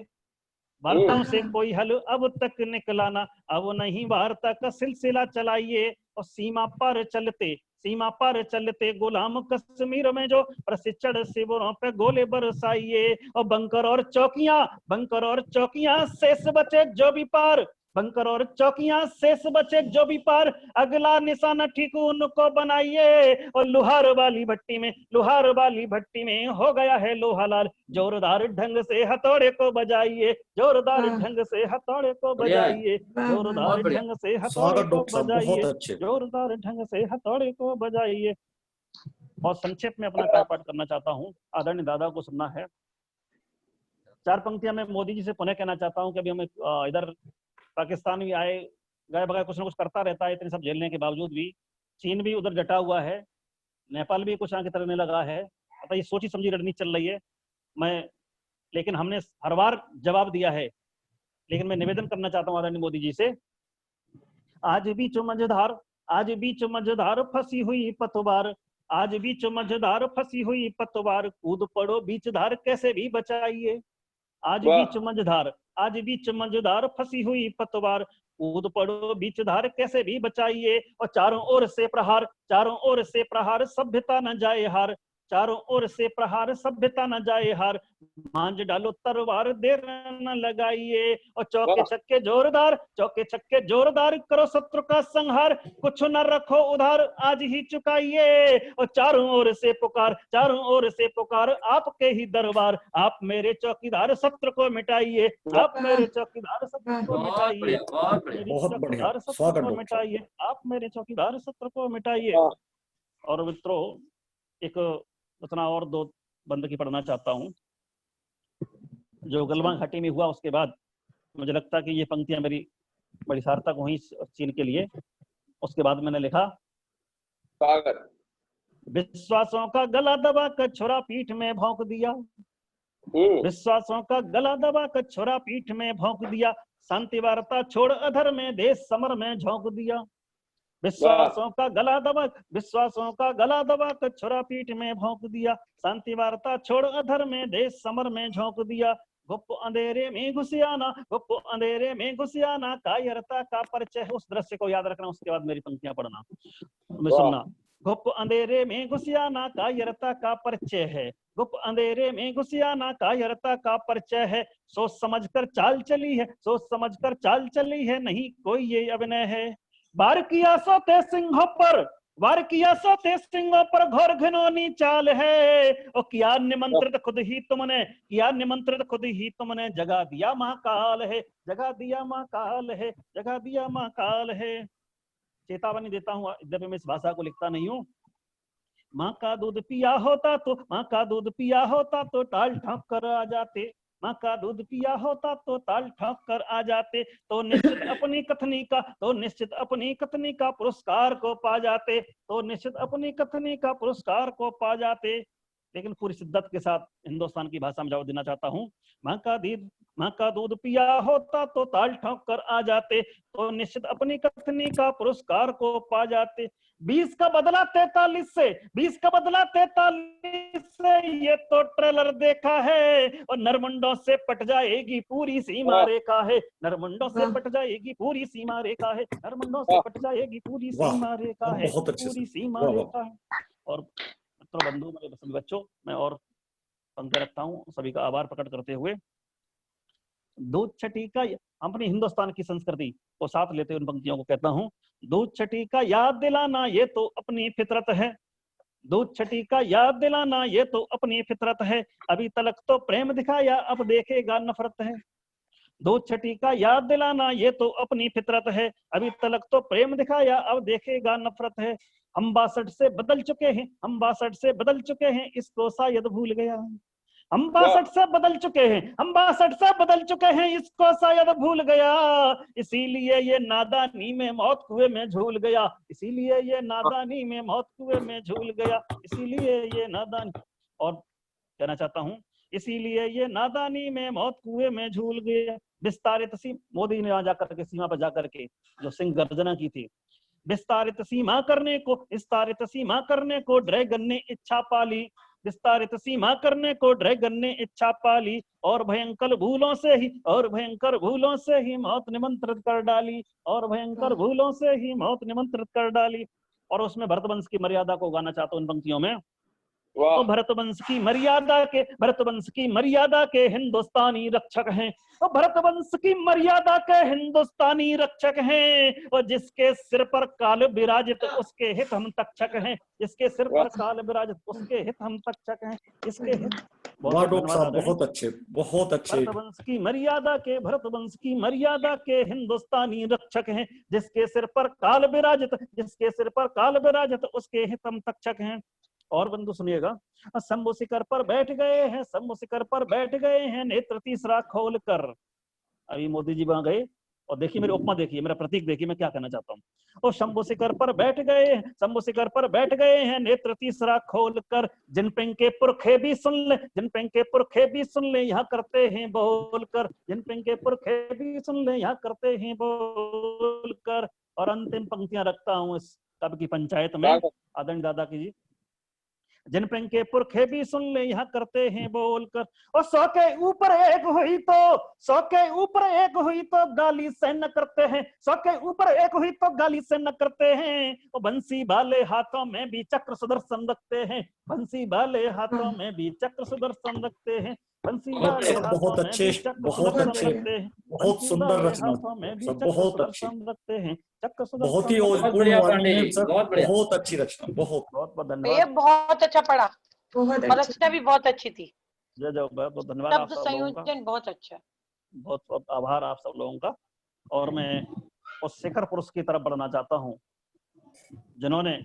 वार्ताओं से कोई हल अब तक निकला ना, अब नहीं वार्ता का सिलसिला चलाइए। और सीमा पर चलते, सीमा पर चलते गुलाम कश्मीर में जो प्रशिक्षण शिविरों पे गोले बरसाइए। और बंकर और चौकियां, बंकर और चौकियां शेष बचे जो भी पार, बंकर और चौकियां शेष बचे जो भी पार, अगला निशाना ठीक उनको बनाइए। और लोहार वाली भट्टी में, लोहार वाली भट्टी में हो गया है लोहा लाल, जोरदार ढंग से हथौड़े को बजाइए, जोरदार ढंग से हथौड़े को बजाइए, जोरदार ढंग से हथौड़े को बजाइए, जोरदार ढंग से हथौड़े को बजाइए। और संक्षेप में अपना कार्य पाठ करना चाहता हूँ, आदरणीय दादा को सुनना है। 4 पंक्तियां मैं मोदी जी से पुनः कहना चाहता हूँ कि अभी हम इधर पाकिस्तान भी आए गए बगैर कुछ ना कुछ करता रहता है, इतने सब झेलने के बावजूद भी। चीन भी उधर डटा हुआ है, नेपाल भी कुछ आगे तरने लगा है। अतः ये सोची समझी रणनीति चल रही है। लेकिन हमने हर बार जवाब दिया है, लेकिन मैं निवेदन करना चाहता हूँ आदरणीय मोदी जी से, आज भी चुमझधार, आज भी चुमझधार फंसी हुई पतवार, आज भी चुमझधार फंसी हुई पतवार, कूद पड़ो बीच धार कैसे भी बचाइए। आज भी चुमझधार, आज भी चुमझधार फंसी हुई पतवार, कूद पड़ो बीच धार कैसे भी बचाइए। और चारों ओर से प्रहार, चारों ओर से प्रहार सभ्यता न जाए हार, चारों ओर से प्रहार सभ्यता न जाए हार, मांझ डालो तलवार देर न लगाइए। और चौके छक्के जोरदार, चौके छक्के जोरदार करो शत्रु का संहार, कुछ न रखो उधार आज ही चुकाइए। और चारों ओर से पुकार, चारों ओर से पुकार आपके ही दरबार, आप मेरे चौकीदार शत्रु को मिटाइए, आप मेरे चौकीदार शत्रु को मिटाइए, चौकीदार शत्रु को मिटाइए, आप मेरे चौकीदार शत्रु को मिटाइए। और मित्रों एक रचना और 2 बंद की पढ़ना चाहता हूँ, जो गलवान घाटी में हुआ उसके बाद मुझे लगता है कि ये पंक्तियां मेरी बड़ी सार्थक हुई चीन के लिए। उसके बाद मैंने लिखा, विश्वासों का गला दबा कर छुरा पीठ में भौंक दिया, विश्वासों का गला दबा कर छुरा पीठ में भौंक दिया, शांति वार्ता छोड़ अधर में देश समर में झोंक दिया। विश्वासों का गला दबा, विश्वासों का गला दबा कर छुरा पीठ में भौंक दिया, शांति वार्ता छोड़ अधर में देश समर में झोंक दिया। गुप्त अंधेरे में घुसियाना, गुप्त अंधेरे में घुसियाना, कायरता का परिचय। उस दृश्य को याद रखना, उसके बाद मेरी पंक्तियां पढ़ना, मैं सुनना। गुप्त अंधेरे में घुसियाना कायरता का परिचय है, गुप्त अंधेरे में घुसियाना कायरता का परिचय है। सोच समझकर चाल चली है, सोच समझकर चाल चली है, नहीं कोई ये अभिनय है। वार किया सोते सिंहों पर, वार किया सोते सिंहों पर घोर घिनौनी चाल है। और किया निमंत्रित खुद ही तुमने, किया निमंत्रित खुद ही तुमने, जगा दिया महाकाल है, जगा दिया महाकाल है, जगा दिया महाकाल है। चेतावनी देता हूँ, यद्यपि मैं इस भाषा को लिखता नहीं हूँ। माँ का दूध पिया होता तो, माँ का दूध पिया होता तो टाल ठोक कर आ जाते, माँ का दूध पिया होता तो ताल ठोक कर आ जाते, तो निश्चित अपनी कथनी का, तो निश्चित अपनी कथनी का पुरस्कार को पा जाते, तो निश्चित अपनी कथनी का पुरस्कार को पा जाते। लेकिन पूरी शिद्दत के साथ हिंदुस्तान की भाषा में जवाब देना चाहता हूँ। माँ का दूध पिया होता तो ताल ठोक कर आ जाते, तो निश्चित अपनी कथनी का पुरस्कार को पा जाते। 20 का बदला 43 से, 20 का बदला 43 से, ये तो ट्रेलर देखा है, और नरमुंडों से पट जाएगी पूरी सीमा रेखा है, नरमुंडों से पट जाएगी पूरी सीमा रेखा है, नरमुंडों से पट जाएगी पूरी सीमा रेखा है, पूरी सीमा रेखा है। और मित्रों, बंधु, मेरे सभी बच्चों, मैं और पंक्ति रखता हूँ सभी का आभार प्रकट करते हुए। दूध छठी का, अपनी हिंदुस्तान की संस्कृति को साथ लेते हुए उन पंक्तियों को कहता हूँ। दूध छठी का याद दिलाना ये तो अपनी फितरत है, दूध छठी का याद दिलाना ये तो अपनी फितरत है, अभी तलक तो प्रेम दिखाया अब देखेगा नफरत है। दूध छठी का याद दिलाना ये तो अपनी फितरत है, अभी तलक तो प्रेम दिखाया अब देखेगा नफरत है। हम 62 से बदल चुके हैं, हम 62 से बदल चुके हैं, इसको शायद भूल गया। हम 62 से बदल चुके हैं, हम 62 से बदल चुके हैं, इसको शायद भूल गया। इसीलिए ये नादानी में मौत कुएं में झूल गया, इसीलिए ये नादानी में मौत कुएं में झूल गया, इसीलिए ये नादानी। और कहना चाहता हूँ, इसीलिए ये नादानी में मौत कुएं में झूल गया। विस्तारित सी, मोदी ने वहां जाकर के सीमा पर जाकर के जो सिंह गर्जना की थी, विस्तारित सीमा करने को, विस्तारित सीमा करने को ड्रैगन ने इच्छा पाली, विस्तारित सीमा करने को ड्रैगन ने इच्छा पाली, और भयंकर भूलों से ही, और भयंकर भूलों से ही मौत निमंत्रित कर डाली, और भयंकर भूलों से ही मौत निमंत्रित कर डाली। और उसमें भरतवंश की मर्यादा को गाना चाहता हूँ इन पंक्तियों में। तो भरतवंश की मर्यादा के, भरतवंश की मर्यादा के हिंदुस्तानी रक्षक हैं, तो भरतवंश की मर्यादा के हिंदुस्तानी रक्षक हैं, और जिसके सिर पर काल विराजित उसके हित हम तक्षक हैं, जिसके सिर पर काल विराजित उसके हित हम तक्षक हैं, इसके हित। बहुत अच्छे, बहुत अच्छे। भरतवंश की मर्यादा के, भरतवंश की मर्यादा के हिंदुस्तानी रक्षक हैं, जिसके सिर पर काल विराजित, जिसके सिर पर काल विराजित उसके हित हम तक्षक हैं। और बंधु सुनिएगा, शंभु शिखर पर बैठ गए हैं, शंभु शिखर पर बैठ गए हैं, नेत्र तीसरा खोल कर। अभी मोदी जी वहां गए, और देखिए मेरी उपमा, देखिए मेरा प्रतीक, देखिए मैं क्या कहना चाहता हूँ। और शंभु शिखर पर बैठ गए हैं, शंभु शिखर पर बैठ गए हैं, नेत्र तीसरा खोल कर, जिनपिंग के पुरखे भी सुन ले, जिनपिंग के पुरखे भी सुन ले, यहाँ करते हैं बोल कर, जिनपिंग के पुरखे भी सुन ले, यहाँ करते हैं बोल कर। और अंतिम पंक्तियां रखता हूँ इस कब की पंचायत में, आदरणीय दादा की जी। जिनपिंग के पुरखे भी सुन ले, यहाँ करते हैं बोलकर, और 100 के ऊपर एक हुई तो, 100 के ऊपर एक हुई तो गाली से न करते हैं, 100 के ऊपर एक हुई तो गाली से न करते हैं, और बंसी वाले हाथों में भी चक्र सुदर्शन रखते हैं, बंसी वाले हाथों में भी चक्र सुदर्शन रखते हैं, बंसी वाले बहुत अच्छे, बहुत अच्छे, बहुत सुंदर रचना, बहुत अच्छी, रखते हैं, चक्र सुदर्शन। बहुत ही बहुत अच्छी रचना, बहुत बहुत धन्यवाद। बहुत अच्छा पढ़ा, बहुत और रचना भी बहुत अच्छी थी। बहुत बहुत धन्यवाद आप सब लोगों का, बहुत अच्छा, बहुत बहुत आभार आप सब लोगों का। और मैं उस शिखर पुरुष की तरफ बढ़ना चाहता हूँ जिन्होंने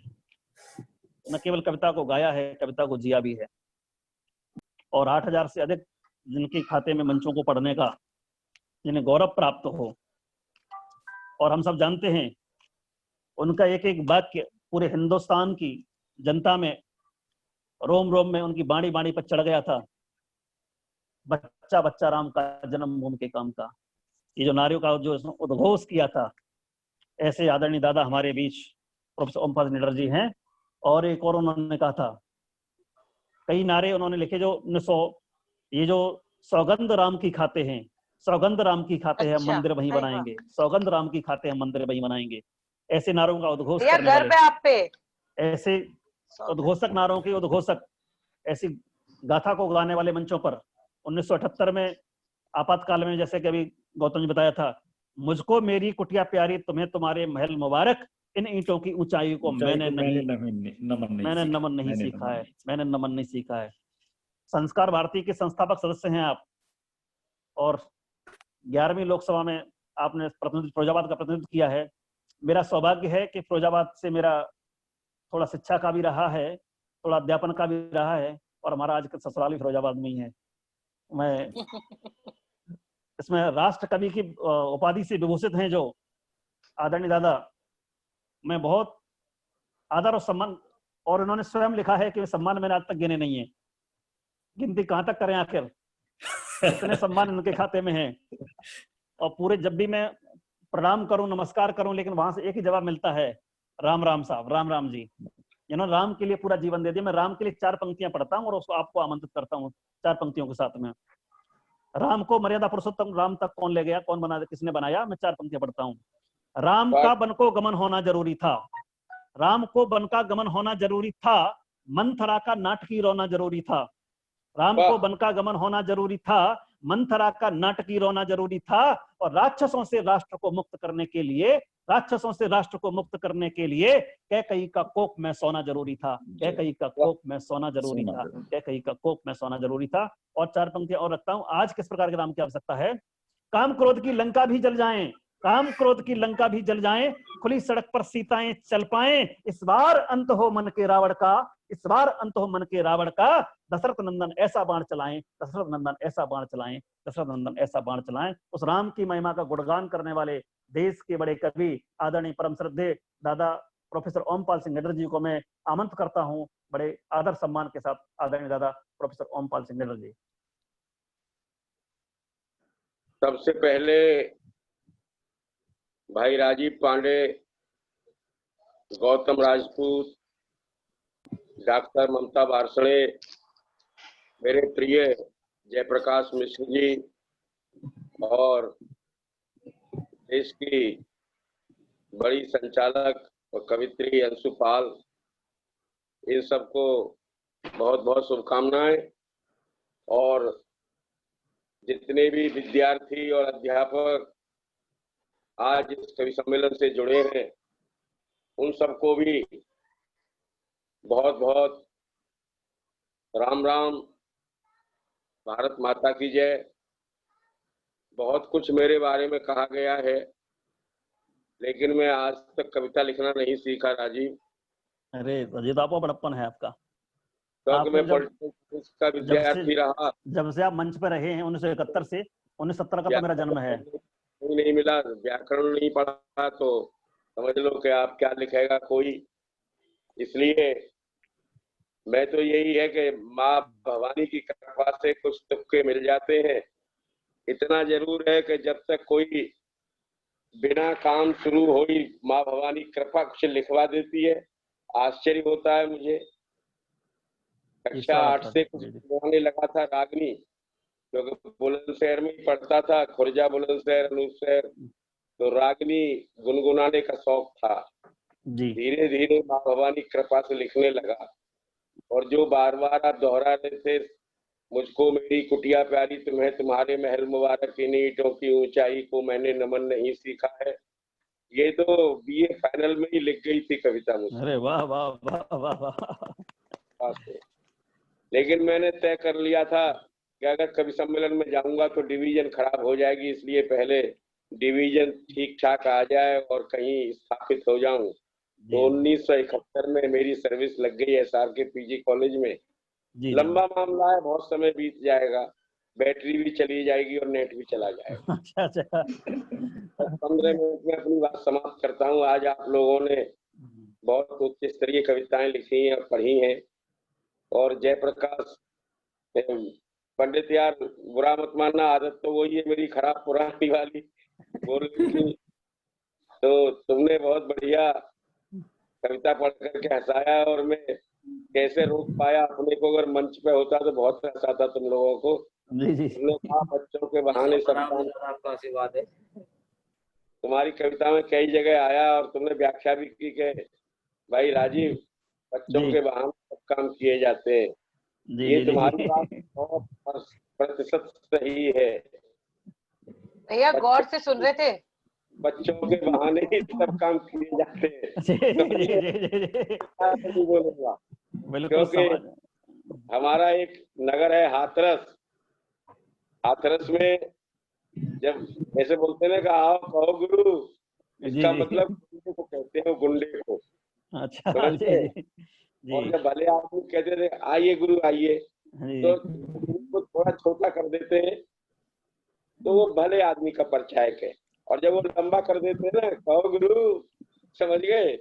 न केवल कविता को गाया है, कविता को जिया भी है, और 8000 से अधिक जिनके खाते में मंचों को पढ़ने का जिन्हें गौरव प्राप्त हो। और हम सब जानते हैं उनका एक एक वाक्य पूरे हिंदुस्तान की जनता में रोम रोम में उनकी बाणी बाणी पर चढ़ गया था। बच्चा बच्चा राम का जन्म भूमि के काम का, ये जो नारियों का जो उद्घोष किया था, ऐसे आदरणीय दादा हमारे बीच प्रोफेसर ओमपाल सिंह जी हैं। और एक और उन्होंने कहा था, कई नारे उन्होंने लिखे जो ये जो सौगंध राम की खाते हैं, सौगंध राम की खाते हैं मंदिर वहीं बनाएंगे, सौगंध राम की खाते हैं मंदिर वहीं बनाएंगे, ऐसे नारों का उद्घोष करने वाले, आप पे ऐसे उद्घोषक नारों के उद्घोषक, ऐसी गाथा को गाने वाले मंचों पर 1978 में आपातकाल में, जैसे कि अभी गौतम जी बताया था, मुझको मेरी कुटिया प्यारी, तुम्हें तुम्हारे महल मुबारक, इन ईंटों की ऊंचाई को मैंने नमन नहीं सीखा है, मैंने नमन नहीं सीखा है। संस्कार भारती के संस्थापक सदस्य हैं आप, और 11वीं लोकसभा में आपने फिरोजाबाद का प्रतिनिधित्व किया है। मेरा सौभाग्य है कि फिरोजाबाद से मेरा थोड़ा शिक्षा का भी रहा है, थोड़ा अध्यापन का भी रहा है, और हमारा आज का ससुराल भी फिरोजाबाद में ही है। मैं इसमें राष्ट्र कवि की उपाधि से विभूषित हैं जो आदरणीय दादा, मैं बहुत आदर और सम्मान, और उन्होंने स्वयं लिखा है कि सम्मान मैंने आज तक गिने नहीं है, गिनती कहाँ तक करें आखिर, इतने सम्मान उनके खाते में है। और पूरे जब भी मैं प्रणाम करूं, नमस्कार करूं, लेकिन वहां से एक ही जवाब मिलता है, राम राम साहब, राम राम जी। राम के लिए पूरा जीवन दे दिया। मैं राम के लिए 4 पंक्तियां पढ़ता हूं और उसको आपको आमंत्रित करता हूं 4 पंक्तियों के साथ में। राम को मर्यादा पुरुषोत्तम राम तक कौन ले गया, कौन बना, किसने बनाया? मैं 4 पंक्तियां पढ़ता हूं। राम का वन को गमन होना जरूरी था, राम को वन का गमन होना जरूरी था, मंथरा का नाटकी रोना जरूरी था। राम को वन का गमन होना जरूरी था, मंथरा का नाटकी रोना जरूरी था, और राक्षसों से राष्ट्र को मुक्त करने के लिए, राक्षसों से राष्ट्र को मुक्त करने के लिए कैकई का कोख में सोना जरूरी था, कैकई का कोख में सोना जरूरी था, कैकई का कोख में सोना जरूरी था। और 4 पंक्तियां और रखता हूं। आज किस प्रकार के राम की आवश्यकता है? काम क्रोध की लंका भी जल जाएं, काम क्रोध की लंका भी जल जाएं, खुली सड़क पर सीताएं चल पाएं, इस बार अंत हो मन के रावण का, इस बार अंत हो मन के रावण का, दशरथ नंदन ऐसा बाण चलाएं, दशरथ नंदन ऐसा बाण चलाएं, दशरथ नंदन ऐसा बाण चलाएं। उस राम की महिमा का गुणगान करने वाले देश के बड़े कवि आदरणीय परम श्रद्धेय दादा प्रोफेसर ओमपाल सिंह निडर जी को मैं आमंत्रित करता हूं बड़े आदर सम्मान के साथ। आदरणीय दादा प्रोफेसर ओमपाल सिंह निडर जी। सबसे पहले भाई राजीव पांडे, गौतम राजपूत, डॉक्टर ममता वार्ष्णेय, मेरे प्रिय जयप्रकाश मिश्र जी और देश की बड़ी संचालक और कवित्री अंशु पाल, इन सबको बहुत बहुत शुभकामनाएं। और जितने भी विद्यार्थी और अध्यापक आज इस कवि सम्मेलन से जुड़े हैं, उन सबको भी बहुत बहुत राम राम, भारत माता की जय। बहुत कुछ मेरे बारे में कहा गया है, लेकिन मैं आज तक कविता लिखना नहीं सीखा राजीव। अरे अजीत, आपको बड़प्पन है आपका। क्योंकि मैं पॉलिटिक्स का विद्यार्थी रहा। जब से आप मंच पर रहे हैं 1971 से 1970 का तो मेरा जन्म है। नहीं मिला, व्याकरण नहीं पढ़ा तो समझ लो कि आप क्या लिखेगा कोई। इसलिए मैं तो यही है कि माँ भवानी की कृपा से कुछ तुक्के मिल जाते हैं। इतना जरूर है कि जब तक कोई बिना काम शुरू हो ही माँ भवानी कृपा कुछ लिखवा देती है, आश्चर्य होता है मुझे। कक्षा 8 से कुछ लिखवाने लगा था रागनी, क्योंकि बुलंदशहर में ही पढ़ता था, खुर्जा, बुलंदशहर, अनूपशहर, तो रागनी गुनगुनाने का शौक था। धीरे धीरे माँ भवानी कृपा से लिखने लगा, और जो बार बार आप दोहरा रहे थे, मुझको मेरी कुटिया प्यारी, तुम्हें तुम्हारे महल मुबारक, इन ईंटों की ऊंचाई को मैंने नमन नहीं सीखा है, ये तो बीए फाइनल में ही लिख गई थी कविता मुझसे। अरे वाह वाह वाह वाह वाह। लेकिन मैंने तय कर लिया था कि अगर कवि सम्मेलन में जाऊंगा तो डिवीजन खराब हो जाएगी, इसलिए पहले डिवीजन ठीक ठाक आ जाए और कहीं स्थापित हो जाऊं। तो 1971 में मेरी सर्विस लग गई SR के PG कॉलेज में। लंबा मामला है, बहुत समय बीत जाएगा, बैटरी भी चली जाएगी और नेट भी चला जाएगा। अच्छा। 15 मिनट में अपनी बात समाप्त करता हूँ। आज आप लोगों ने बहुत उच्च स्तरीय कविताएं लिखी हैं और पढ़ी हैं, और जयप्रकाश पंडित, यार बुरा मत मानना, आदत तो वही है मेरी खराब पुरानी वाली बोलने की। तो तुमने बहुत बढ़िया कविता पढ़ करके हंसाया, और मैं कैसे रोक पाया अपने को। अगर मंच पे होता तो बहुत हंसाता तुम लोगों को। तुमने कहा बच्चों के बहाने सब आपका आशीर्वाद है। तुम्हारी कविता में कई जगह आया, और तुमने व्याख्या भी की कि भाई राजीव, बच्चों के बहाने सब काम किए जाते हैं। ये तुम्हारी बात 100% सही है। भैया गौर से सुन रहे थे? बच्चों के बहाने ही सब काम किए जाते हैं। बोलूंगा क्योंकि हमारा एक नगर है हाथरस। हाथरस में जब ऐसे बोलते ना कि आओ कहो गुरु, इसका मतलब गुंडे को कहते हैं, गुंडे को। अच्छा। और जब भले आदमी कहते थे आइए गुरु आइए, तो उनको थोड़ा छोटा कर देते हैं तो वो भले आदमी का परछायक है। और जब वो लंबा कर देते हैं ना, कहो गुरु, समझ गए?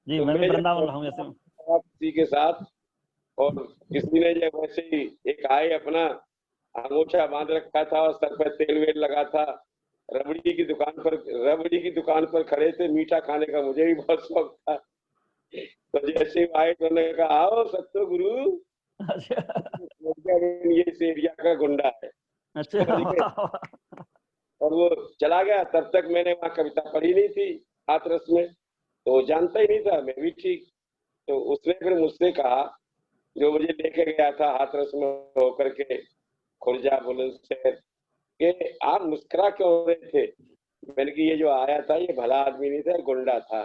जी, मैं भी वृंदावन रहूं ऐसे किसी के साथ और किसी ने जब वैसे ही एक आए अपना अंगूठा बांध रखा था और सर पर तेल वेल लगा था, रबड़ी की दुकान पर खड़े थे, मीठा खाने का मुझे भी बहुत शौक था। तो जैसे ही आए तो उन्होंने कहा, आओ सत्तो गुरु। ये इस एरिया का गुंडा है। और वो चला गया। तब तक मैंने वहाँ कविता पढ़ी नहीं थी हाथरस में, तो जानता ही नहीं था, मैं भी ठीक। तो उसने फिर मुझसे कहा, जो मुझे लेके गया था हाथरस में होकर के खुर्जा बुलंदशहर, कि आप मुस्कुरा क्यों रहे थे? मैंने कि ये जो आया था ये भला आदमी नहीं था, गुंडा था।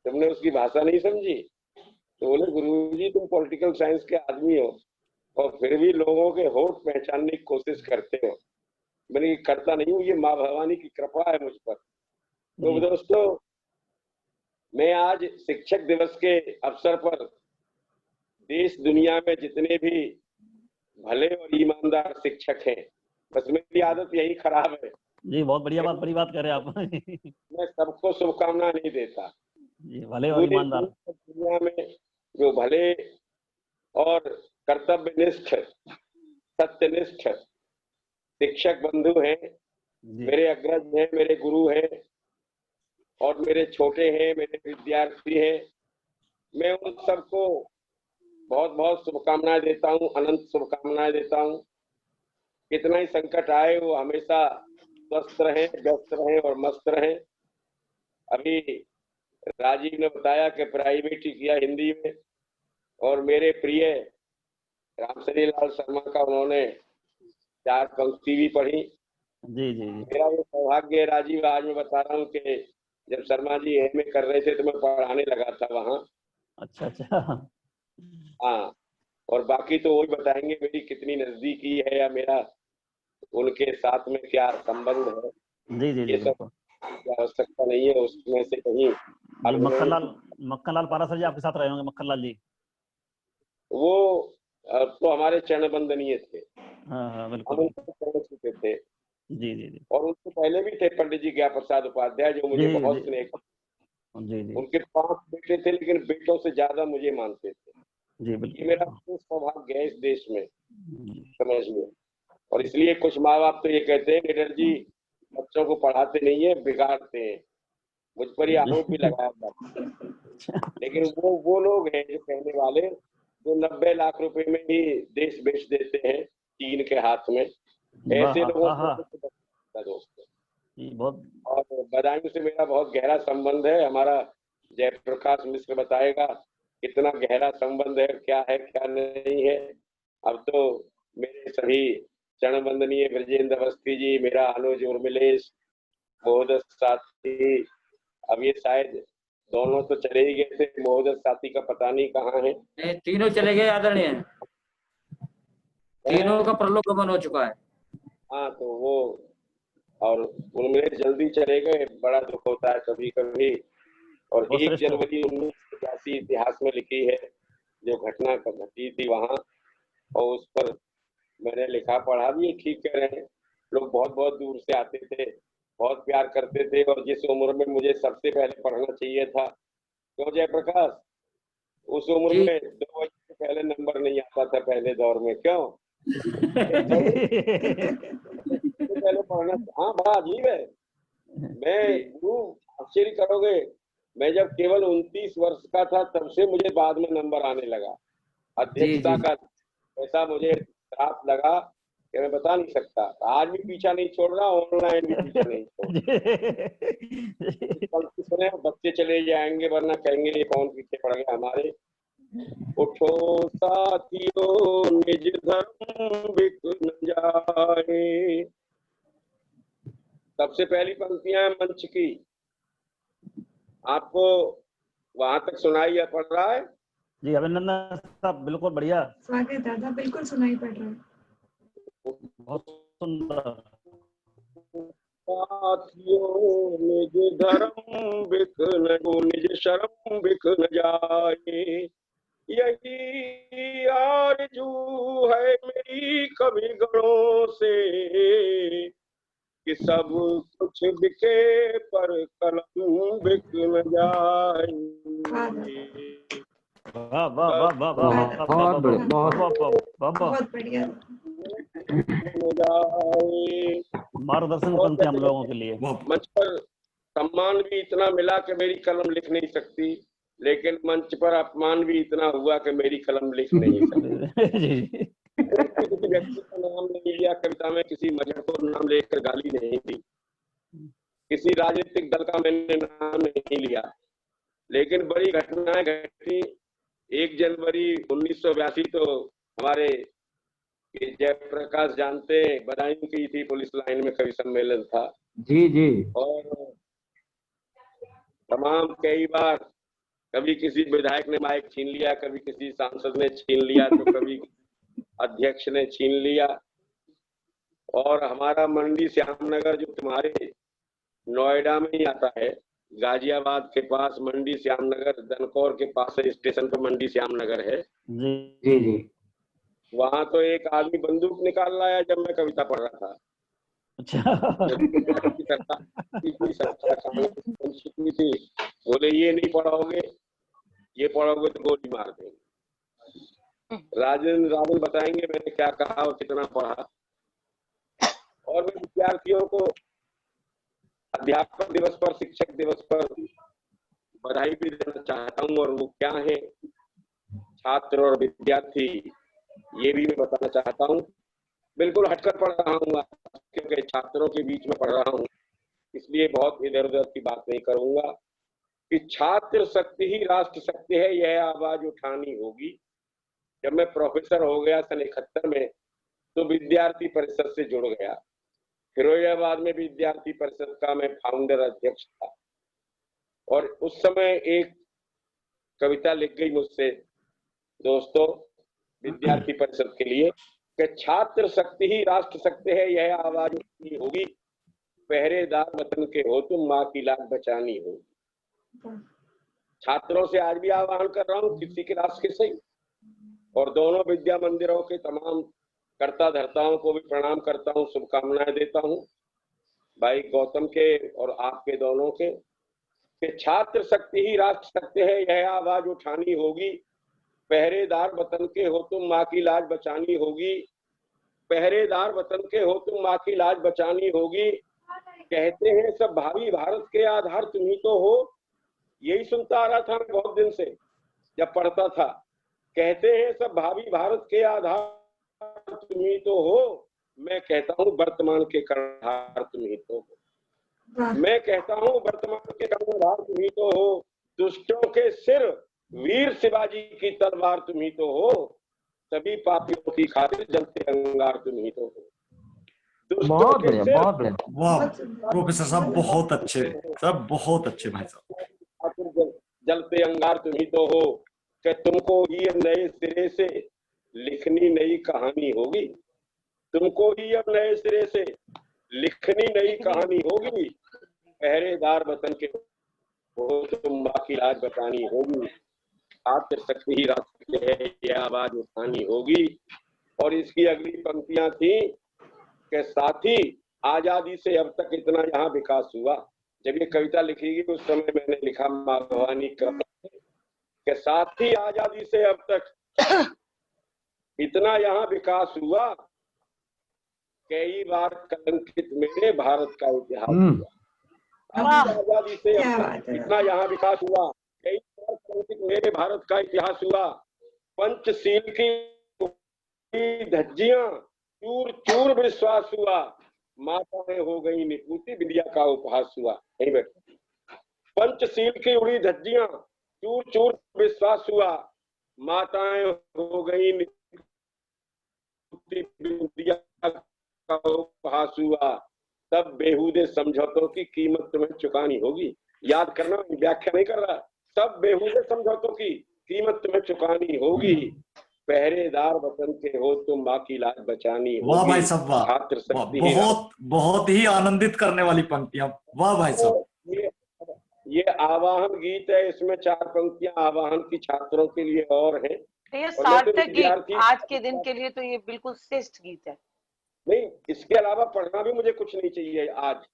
तुमने उसकी भाषा नहीं समझी? तो बोले, गुरुजी तुम पॉलिटिकल साइंस के आदमी हो और फिर भी लोगों के होठ पहचानने की कोशिश करते हो। मैंने करता नहीं हूँ, ये माँ भवानी की कृपा है मुझ पर। तो दोस्तों, मैं आज शिक्षक दिवस के अवसर पर देश दुनिया में जितने भी भले और ईमानदार शिक्षक हैं, बस मेरी आदत यही खराब है जी, बहुत बढ़िया बात, बड़ी बात कर रहे हैं आप। मैं सबको शुभकामना नहीं देता। जी, भले और ईमानदार दुनिया में जो भले और कर्तव्यनिष्ठ, सत्यनिष्ठ शिक्षक बंधु हैं, मेरे अग्रज हैं, मेरे गुरु हैं और मेरे छोटे हैं, मेरे विद्यार्थी हैं, मैं उन सबको बहुत बहुत शुभकामनाएं देता हूँ, अनंत शुभकामनाएं देता हूँ। कितना ही संकट आए वो हमेशा स्वस्थ रहें, व्यस्त रहें और मस्त रहें। अभी राजीव ने बताया कि प्राइवेट ही किया हिंदी में, और मेरे प्रिय रामसरी लाल शर्मा का उन्होंने 4 पंक्ति भी पढ़ी। जी जी जी। मेरा ये सौभाग्य है राजीव, आज मैं बता रहा हूँ कि जब शर्मा जी एमए कर रहे थे तो मैं पढ़ाने लगा था वहाँ। अच्छा अच्छा। हाँ, और बाकी तो वही बताएंगे मेरी कितनी नजदीकी है या मेरा उनके साथ में क्या संबंध है। जी जी ये जी, सब आवश्यकता नहीं है उसमें से कहीं। मक्खनलाल पारासर जी आपके साथ रहे होंगे, मक्खनलाल जी? वो तो हमारे चरण बंदनीय थे। हाँ हाँ बिल्कुल। हम उनसे चरण छूते थे। जी जी जी। और उनसे पहले भी थे पंडित जी ज्ञा प्रसाद उपाध्याय, जो मुझे बहुत स्नेह। जी जी। उनके 5 बेटे थे, लेकिन बेटों से ज्यादा मुझे मानते थे। जी बिल्कुल। ये मेरा सौभाग्य है इस देश में, समझिए। और इसलिए कुछ माँ बाप तो ये कहते हैं, निडर जी बच्चों को पढ़ाते नहीं है, बिगाड़ते हैं। मुझ पर ये आरोप भी लगाया था। लेकिन वो लोग हैं जो कहने वाले, जो 90 लाख रुपए में ही देश बेच देते हैं चीन के हाथ में। ऐसे लोगों से दोस्तों, बहुत। और बदायूं से मेरा बहुत गहरा संबंध है। हमारा जयप्रकाश मिश्र बताएगा कितना गहरा संबंध है, क्या है क्या नहीं है। अब तो मेरे सभी चरण वंदनीय ब्रजेंद्र अवस्थी जी, मेरा अनुज उर्मिलेश, मोहदस साथी, अब ये शायद दोनों तो चले ही गए थे, मोहदस साथी का पता नहीं कहाँ है। तीनों चले गए आदरणीय, तीनों का परलोकगमन हो चुका है। हाँ, तो वो और उर्मिलेश जल्दी चले गए, बड़ा दुख होता है कभी कभी। और 1 जनवरी 1985 इतिहास में लिखी है जो घटना घटी थी वहां, और उस पर मैंने लिखा पढ़ा भी। ठीक कह रहे हैं, लोग बहुत बहुत दूर से आते थे, बहुत प्यार करते थे। और जिस उम्र में मुझे सबसे पहले पढ़ना चाहिए था, क्यों जयप्रकाश, उस उम्र में 2 बजे से पहले नंबर नहीं आता था पहले दौर में। क्यों? पहले पढ़ना। हाँ, बड़ा अजीब है। मैं आश्चर्य करोगे, मैं जब केवल 29 वर्ष का था तब से मुझे बाद में नंबर आने लगा। अध्यक्षता का ऐसा मुझे श्राप लगा कि मैं बता नहीं सकता। आज भी पीछा नहीं छोड़ रहा, ऑनलाइन भी पीछा नहीं छोड़ रहा। बच्चे चले जाएंगे, वरना कहेंगे ये कौन पीछे पड़ गया हमारे। उठो साथियों, निज धर्म बिक न जाए। सबसे पहली पंक्तियां हैं मंच की, आपको वहां तक सुनाई या पड़ रहा है? जी अभिनंदन साहब, बिल्कुल बढ़िया। स्वागत दादा, बिल्कुल सुनाई पड़ रहा है। बहुत सुंदर। साथियों, निज धर्म बिक न, निज शर्म बिक न जाए, यही आरज़ू है मेरी कवि गणों से, कि सब कुछ बिके पर कलम बिक न जाए। वाह वाह वाह वाह वाह बहुत बढ़िया, बहुत बहुत बढ़िया। मार्गदर्शन कौन थे हम लोगों के लिए। मंच पर सम्मान भी इतना मिला कि मेरी कलम लिख नहीं सकती, लेकिन मंच पर अपमान भी इतना हुआ कि मेरी कलम लिख नहीं सकती। जी किसी व्यक्ति का नाम नहीं लिया कविता में, किसी मजहब को नाम लेकर गाली नहीं दी, किसी राजनीतिक दल का मैंने नाम नहीं लिया, लेकिन बड़ी घटनाएं घटी। 1 जनवरी 1982 तो हमारे जयप्रकाश जानते हैं, बदायूं की थी पुलिस लाइन में कवि सम्मेलन था। जी जी। और तमाम कई बार कभी किसी विधायक ने माइक छीन लिया, कभी किसी सांसद ने छीन लिया, तो कभी अध्यक्ष ने छीन लिया। और हमारा मंडी श्यामनगर जो तुम्हारे नोएडा में ही आता है, गाजियाबाद के पास मंडी श्यामनगर, दनकौर के पास स्टेशन पर मंडी श्यामनगर है। जी जी जी। वहां तो एक आदमी बंदूक निकाल लाया जब मैं कविता पढ़ रहा था। थी, बोले ये नहीं पढ़ोगे, ये पढ़ोगे तो गोली मार देंगे। राजन बताएंगे मैंने क्या कहा और कितना पढ़ा। और मैं विद्यार्थियों को अध्यापक दिवस पर, शिक्षक दिवस पर बधाई भी देना चाहता हूँ, और वो क्या है, छात्र और विद्यार्थी, ये भी मैं बताना चाहता हूँ। बिल्कुल हटकर पढ़ रहा हूँ क्योंकि छात्रों के बीच में पढ़ रहा हूँ, इसलिए बहुत इधर उधर की बात नहीं करूंगा। कि छात्र शक्ति ही राष्ट्र शक्ति है, यह आवाज उठानी होगी। जब मैं प्रोफेसर हो गया सन 71 में, तो विद्यार्थी परिषद से जुड़ गया। फिरोजाबाद में विद्यार्थी परिषद का मैं फाउंडर अध्यक्ष था। और उस समय एक कविता लिख गई मुझसे दोस्तों विद्यार्थी परिषद के लिए कि छात्र शक्ति ही राष्ट्र शक्ति है, यह आवाज उठानी होगी। पहरेदार वतन के हो तुम, माँ की लाज बचानी होगी। छात्रों से आज भी आह्वान कर रहा हूँ, किसी के राष्ट्र के सही, और दोनों विद्या मंदिरों के तमाम कर्ता धर्ताओं को भी प्रणाम करता हूँ, शुभकामनाएं देता हूँ, भाई गौतम के और आपके दोनों के। कि छात्र शक्ति ही राष्ट्र शक्ति है, यह आवाज उठानी होगी। पहरेदार वतन के हो तुम, माँ की लाज बचानी होगी। पहरेदार वतन के हो तुम, माँ की लाज बचानी होगी। कहते हैं सब भावी भारत के आधार तुम ही तो हो। यही सुनता आ रहा था मैं बहुत दिन से जब पढ़ता था। कहते हैं सब भावी भारत के आधार तुम ही तो हो। मैं कहता हूँ वर्तमान के कर्णधार तुम ही तो हो। मैं कहता हूँ वर्तमान के कर्णधार तुम ही तो हो। दुष्टों के सिर वीर शिवाजी की तलवार तुम ही तो हो। सभी पापियों की खातिर जलते अंगार तुम ही तो हो। बहुत बढ़िया, बहुत बढ़िया। वाह प्रोफेसर साहब, बहुत अच्छे, सब बहुत अच्छे भाई साहब। जलते अंगार तुम ही तो हो। कि तुमको ही नए सिरे से लिखनी नई कहानी होगी। तुमको ही अब नए सिरे से लिखनी नई कहानी होगी। पहरेदार वतन के हो तुम, माँ की लाज बचानी होगी। छात्र शक्ति ही राष्ट्र है, यह आवाज उठानी होगी। और इसकी अगली पंक्तियां थी कि साथी आजादी से अब तक इतना यहाँ विकास हुआ। जब ये कविता लिखी गई उस समय मैंने लिखा माँ भवानी का कि साथी आजादी से अब तक इतना यहाँ विकास हुआ। कई बार कलंकित मेरे भारत का इतिहास हुआ। आजादी से अब तक इतना यहाँ विकास हुआ। कई बार कलंकित मेरे भारत का इतिहास हुआ। पंचशील की धज्जियां चूर चूर विश्वास हुआ। माताएं हो गई निपुति, विद्या का उपहास हुआ। नहीं बैठे। पंचशील की उड़ी धज्जियां चूर चूर विश्वास हुआ। माताएं हो गई निपुति, विद्या का उपहास हुआ। तब बेहूदे समझौतों की कीमत तुम्हें चुकानी होगी। याद करना, व्याख्या नहीं कर रहा। सब बेहूदे समझौतों की कीमत तुम्हें चुकानी होगी। पहरेदार वतन के हो तुम, माँ की लाज बचानी होगी। वाह भाई साहब, वाह, छात्र शक्ति बहुत बहुत ही आनंदित करने वाली पंक्तियां। वाह भाई साहब। ये आवाहन गीत है, इसमें 4 पंक्तियां आवाहन की छात्रों के लिए और हैं। ये सार्थक गीत आज के दिन के लिए तो ये बिल्कुल श्रेष्ठ गीत है। नहीं, इसके अलावा पढ़ना भी मुझे कुछ नहीं चाहिए। आज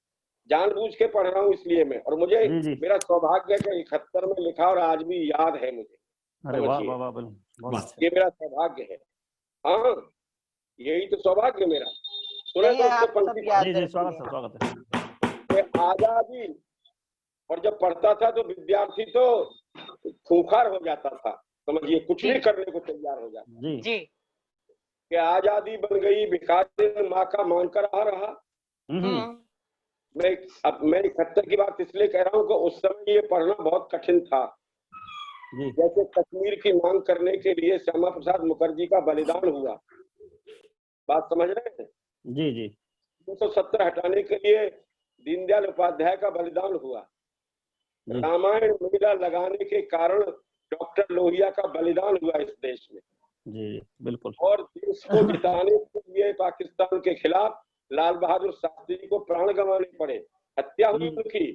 जानबूझ के पढ़ रहा हूँ इसलिए मैं, और मुझे मेरा सौभाग्य है कि 71 में लिखा और आज भी याद है मुझे। अरे वाह वाह वाह, बहुत बस। अच्छे। ये मेरा सौभाग्य है। हाँ, यही तो सौभाग्य मेरा। सुना नहीं, आप दोस्तों सब पंक्ति याद जी जी, स्वागत रखेंगे। है, स्वागत है। कि आजादी, और जब पढ़ता था तो विद्यार्थी तो खूंखार हो जाता था, समझिए, कुछ जी। भी करने को तैयार हो जाता। जी जी कि आजादी बन गई भिखारी माँ का मानकर आ रहा। मैं इकहत्तर की बात इसलिए कह रहा हूँ कि उस समय ये पढ़ना बहुत कठिन था। जी जैसे कश्मीर की मांग करने के लिए श्यामा प्रसाद मुखर्जी का बलिदान हुआ, बात समझ रहे हैं? जी जी 270 हटाने के लिए दीनदयाल उपाध्याय का बलिदान हुआ। जी रामायण मेला लगाने के कारण डॉक्टर लोहिया का बलिदान हुआ इस देश में। जी बिल्कुल। और देश को जिताने के लिए पाकिस्तान के खिलाफ लाल बहादुर शास्त्री को प्राण गंवाने पड़े, हत्या हुई उनकी।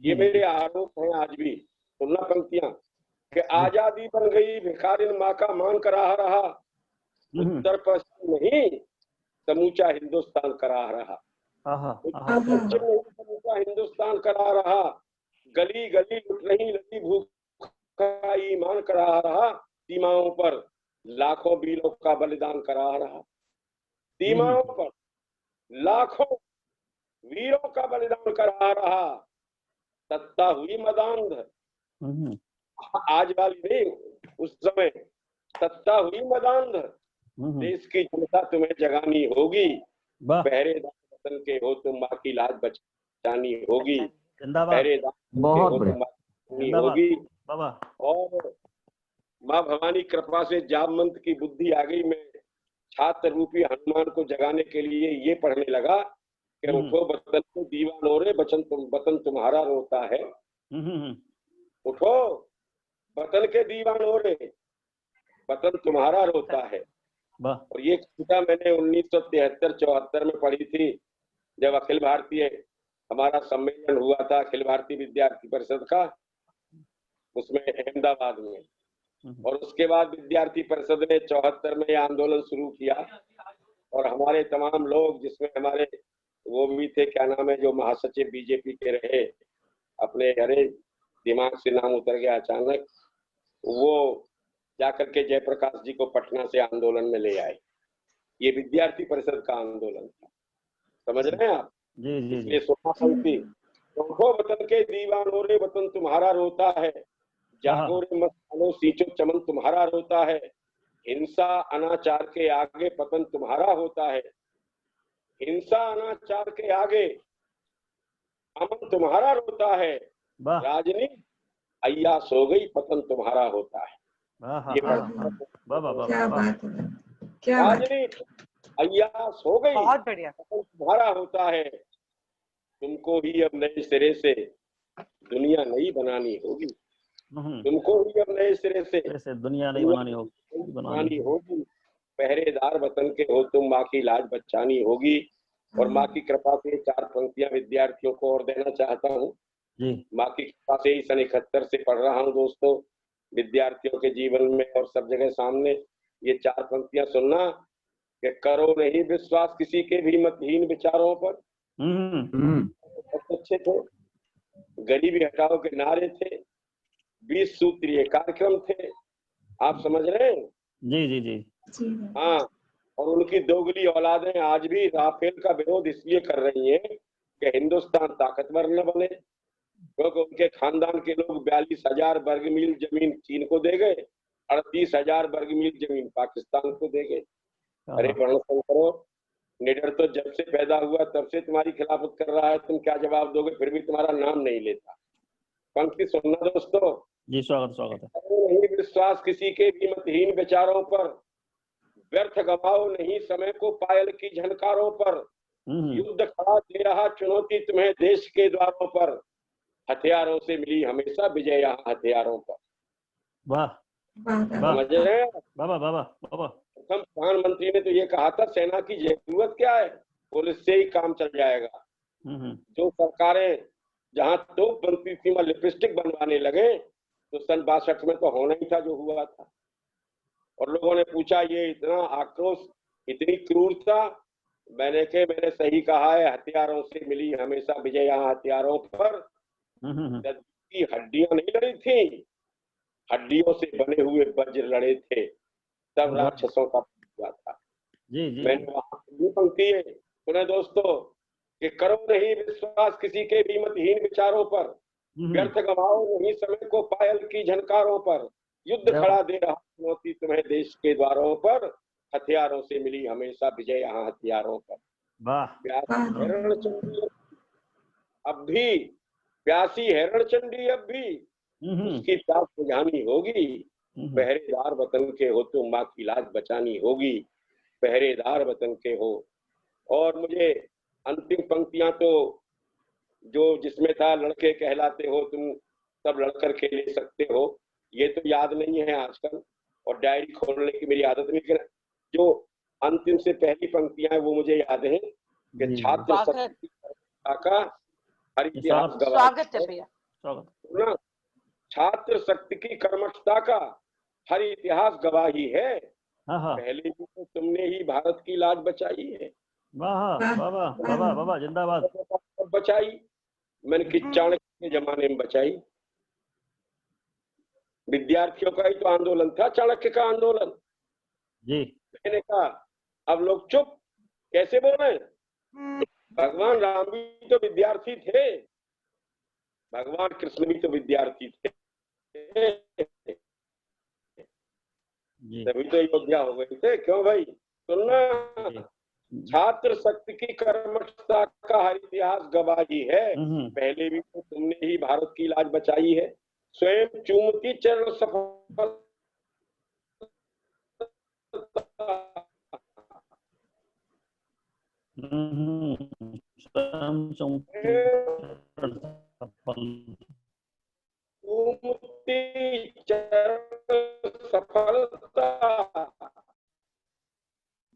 ये मेरे आरोप हैं आज भी। सुनना पंक्तियां कि आजादी बन गई भिखारी माँ का मान करा रहा, उत्तर पश्चिम नहीं समूचा हिंदुस्तान करा रहा। उत्तर पश्चिम नहीं समूचा हिंदुस्तान करा रहा, गली गली लुट नहीं लगी भूख का ईमान करा रहा, सीमाओं पर लाखों वीरों का बलिदान करा रहा। सीमाओं पर लाखों वीरों का बलिदान करा रहा। सत्ता हुई मदांध, आज वाली नहीं, उस समय सत्ता हुई मदांध। देश की जनता तुम्हें जगानी होगी, पहरेदार वतन के हो तुम माँ की लाज बचानी होगी, पहरेदार बहुत हो तुम माँ की होगी। और माँ भवानी कृपा से जामवंत की बुद्धि आ गई। मैं छात्र रूपी हनुमान को जगाने के लिए ये पढ़ने लगा कि उठो वतन को दीवान हो रे, वतन तुम्हारा रोता है। उठो वतन के दीवान हो रे, वतन तुम्हारा रोता है। और ये कविता मैंने 1973-74 में पढ़ी थी, जब अखिल भारतीय हमारा सम्मेलन हुआ था, अखिल भारतीय विद्यार्थी परिषद का, उसमें अहमदाबाद में। और उसके बाद विद्यार्थी परिषद ने 74 में आंदोलन शुरू किया, और हमारे तमाम लोग, जिसमें हमारे वो भी थे, क्या नाम है, जो महासचिव बीजेपी के रहे, अपने, अरे दिमाग से नाम उतर गया अचानक, वो जाकर के जयप्रकाश जी को पटना से आंदोलन में ले आए। ये विद्यार्थी परिषद का आंदोलन था, समझ रहे हैं आप? इसलिए सोना पंक्ति, उठो वतन के दीवानों रे, वतन तुम्हारा रोता है, जागो रे मस्तानो सींचो चमन तुम्हारा रोता है, हिंसा अनाचार के आगे पतन तुम्हारा होता है, हिंसा अनाचार के आगे अमन तुम्हारा रोता है, राजनीति अय्या सो गई पतन तुम्हारा होता है। ये राजनीति अय्या सो गई, बहुत बढ़िया, पतन तुम्हारा होता है, तुमको ही अब नए सिरे से दुनिया नई बनानी होगी, तुमको ही अब नए सिरे से दुनिया नहीं बनानी होगी, पहरेदार वतन के हो तुम माँ की लाज बचानी होगी। और माँ की कृपा से 4 पंक्तियां विद्यार्थियों को और देना चाहता हूँ। माँ की कृपा से ही सन 71 से पढ़ रहा हूँ दोस्तों, विद्यार्थियों के जीवन में और सब जगह सामने ये 4 पंक्तियां सुनना कि करो नहीं विश्वास किसी के भी मतहीन विचारों पर। बहुत अच्छे थे, गरीबी हटाओ के नारे थे, 20 सूत्रीय कार्यक्रम थे, आप समझ रहे हैं? जी जी जी हाँ, और उनकी दोगली औलादें आज भी राफेल का विरोध इसलिए कर रही हैं कि हिंदुस्तान ताकतवर न बने, क्योंकि उनके खानदान के लोग 42,000 वर्ग मील जमीन चीन को दे गए, 38,000 वर्ग मील जमीन पाकिस्तान को दे गए। अरे करो, निडर तो जब से पैदा हुआ तब से तुम्हारी खिलाफत कर रहा है, तुम क्या जवाब दोगे? फिर भी तुम्हारा नाम नहीं लेता। पंक्ति सुनना दोस्तों जी, स्वागत है। नहीं विश्वास किसी के भी मतहीन विचारों पर, व्यर्थ गवाओ नहीं समय को पायल की झनकारों पर, युद्ध खड़ा दे रहा चुनौती तुम्हें देश के द्वारों पर, हथियारों से मिली हमेशा विजय यहाँ हथियारों पर। वाह, समझ रहे हैं? बाबा। प्रधानमंत्री ने तो ये कहा था, सेना की जरूरत क्या है, पुलिस से ही काम चल जाएगा। जो सरकारें जहां तोप बनती थी वहां लिपस्टिक बनवाने लगे, तो सन 62 में तो होना ही था जो हुआ था। और लोगों ने पूछा, ये इतना आक्रोश, इतनी क्रूरता? मैंने सही कहा है, हथियारों से मिली हमेशा विजय यहाँ हथियारों पर। की हड्डियां नहीं लड़ी थी, हड्डियों से बने हुए वज्र लड़े थे, तब राक्षसों का हुआ था। जी जी मैंने वहां ये पंक्ति है सुने दोस्तों कि करो नहीं विश्वास किसी के भी मतहीन विचारों पर, व्यर्थ गवाओ नहीं समय को पायल की झनकारों पर, युद्ध खड़ा दे रहा चुनौती तुम्हें देश के द्वारों पर, हथियारों से मिली हमेशा विजय यहाँ हथियारों पर। अब भी प्यासी हिरण चंडी अब भी उसकी प्यास बुझानी होगी, पहरेदार वतन के हो तो माँ की लाज बचानी होगी, पहरेदार वतन के हो। और मुझे अंतिम पंक्तियां तो जो जिसमें था लड़के कहलाते हो तुम सब लड़कर के ले सकते हो, ये तो याद नहीं है आजकल और डायरी खोलने की मेरी आदत नहीं, लेकिन जो अंतिम से पहली पंक्तियां हैं वो मुझे याद है कि छात्र शक्ति का हर इतिहास गवाह, छात्र शक्ति की कर्मठता का हर इतिहास गवाही है, पहले भी तो तुमने ही भारत की लाज बचाई है। वाह जिंदाबाद। बचाई मैंने कि चाणक्य के जमाने में बचाई, विद्यार्थियों का ही तो आंदोलन था, चाणक्य का आंदोलन जी। मैंने कहा अब लोग चुप कैसे बोल रहे हैं, भगवान राम भी तो विद्यार्थी थे, भगवान कृष्ण भी तो विद्यार्थी थे, तभी तो अयोध्या हो गए थे। क्यों भाई सुनना, छात्र शक्ति की कर्मठता का हर इतिहास गवाही है, पहले भी तो तुमने ही भारत की लाज बचाई है, स्वयं चूमती चरण सफल सफलता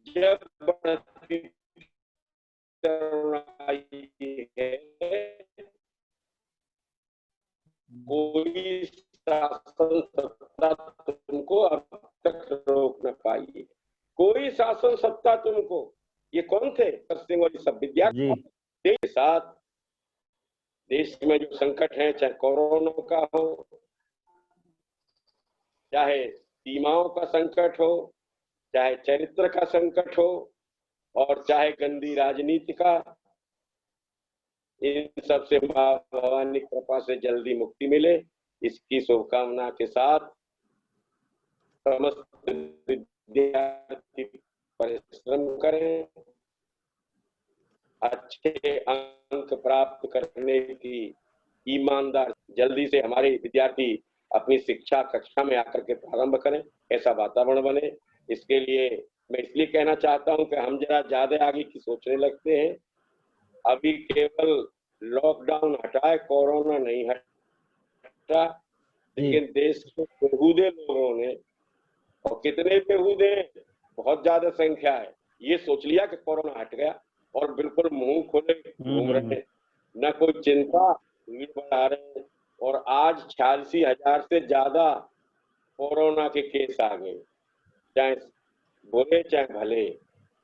जब बढ़ती है, कोई शासन सत्ता तुमको अब तक रोक न पाई, कोई शासन सत्ता तुमको। ये कौन थे? सिंह और सब विद्यार्थी के साथ देश में जो संकट है, चाहे कोरोना का हो, चाहे सीमाओं का संकट हो, चाहे चरित्र का संकट हो और चाहे गंदी राजनीति का, इन सब से मां भवानी कृपा से जल्दी मुक्ति मिले, इसकी शुभकामना के साथ समस्त विद्यार्थी परिश्रम करें, अच्छे अंक प्राप्त करने की ईमानदार, जल्दी से हमारे विद्यार्थी अपनी शिक्षा कक्षा में आकर के प्रारंभ करें, ऐसा वातावरण बने। इसके लिए मैं इसलिए कहना चाहता हूं कि हम जरा ज्यादा आगे की सोचने लगते हैं। अभी केवल लॉकडाउन हटाए, कोरोना नहीं हटा, लेकिन देश के बेहूदे लोगों ने, और कितने बेहूदे, बहुत ज्यादा संख्या है, ये सोच लिया कि कोरोना हट गया और बिल्कुल मुंह खोले घूम रहे, न कोई चिंता, भीड़ बढ़ा रहे। और आज 86,000 से ज्यादा कोरोना के केस आ गए, चाहे बुरे चाहे भले,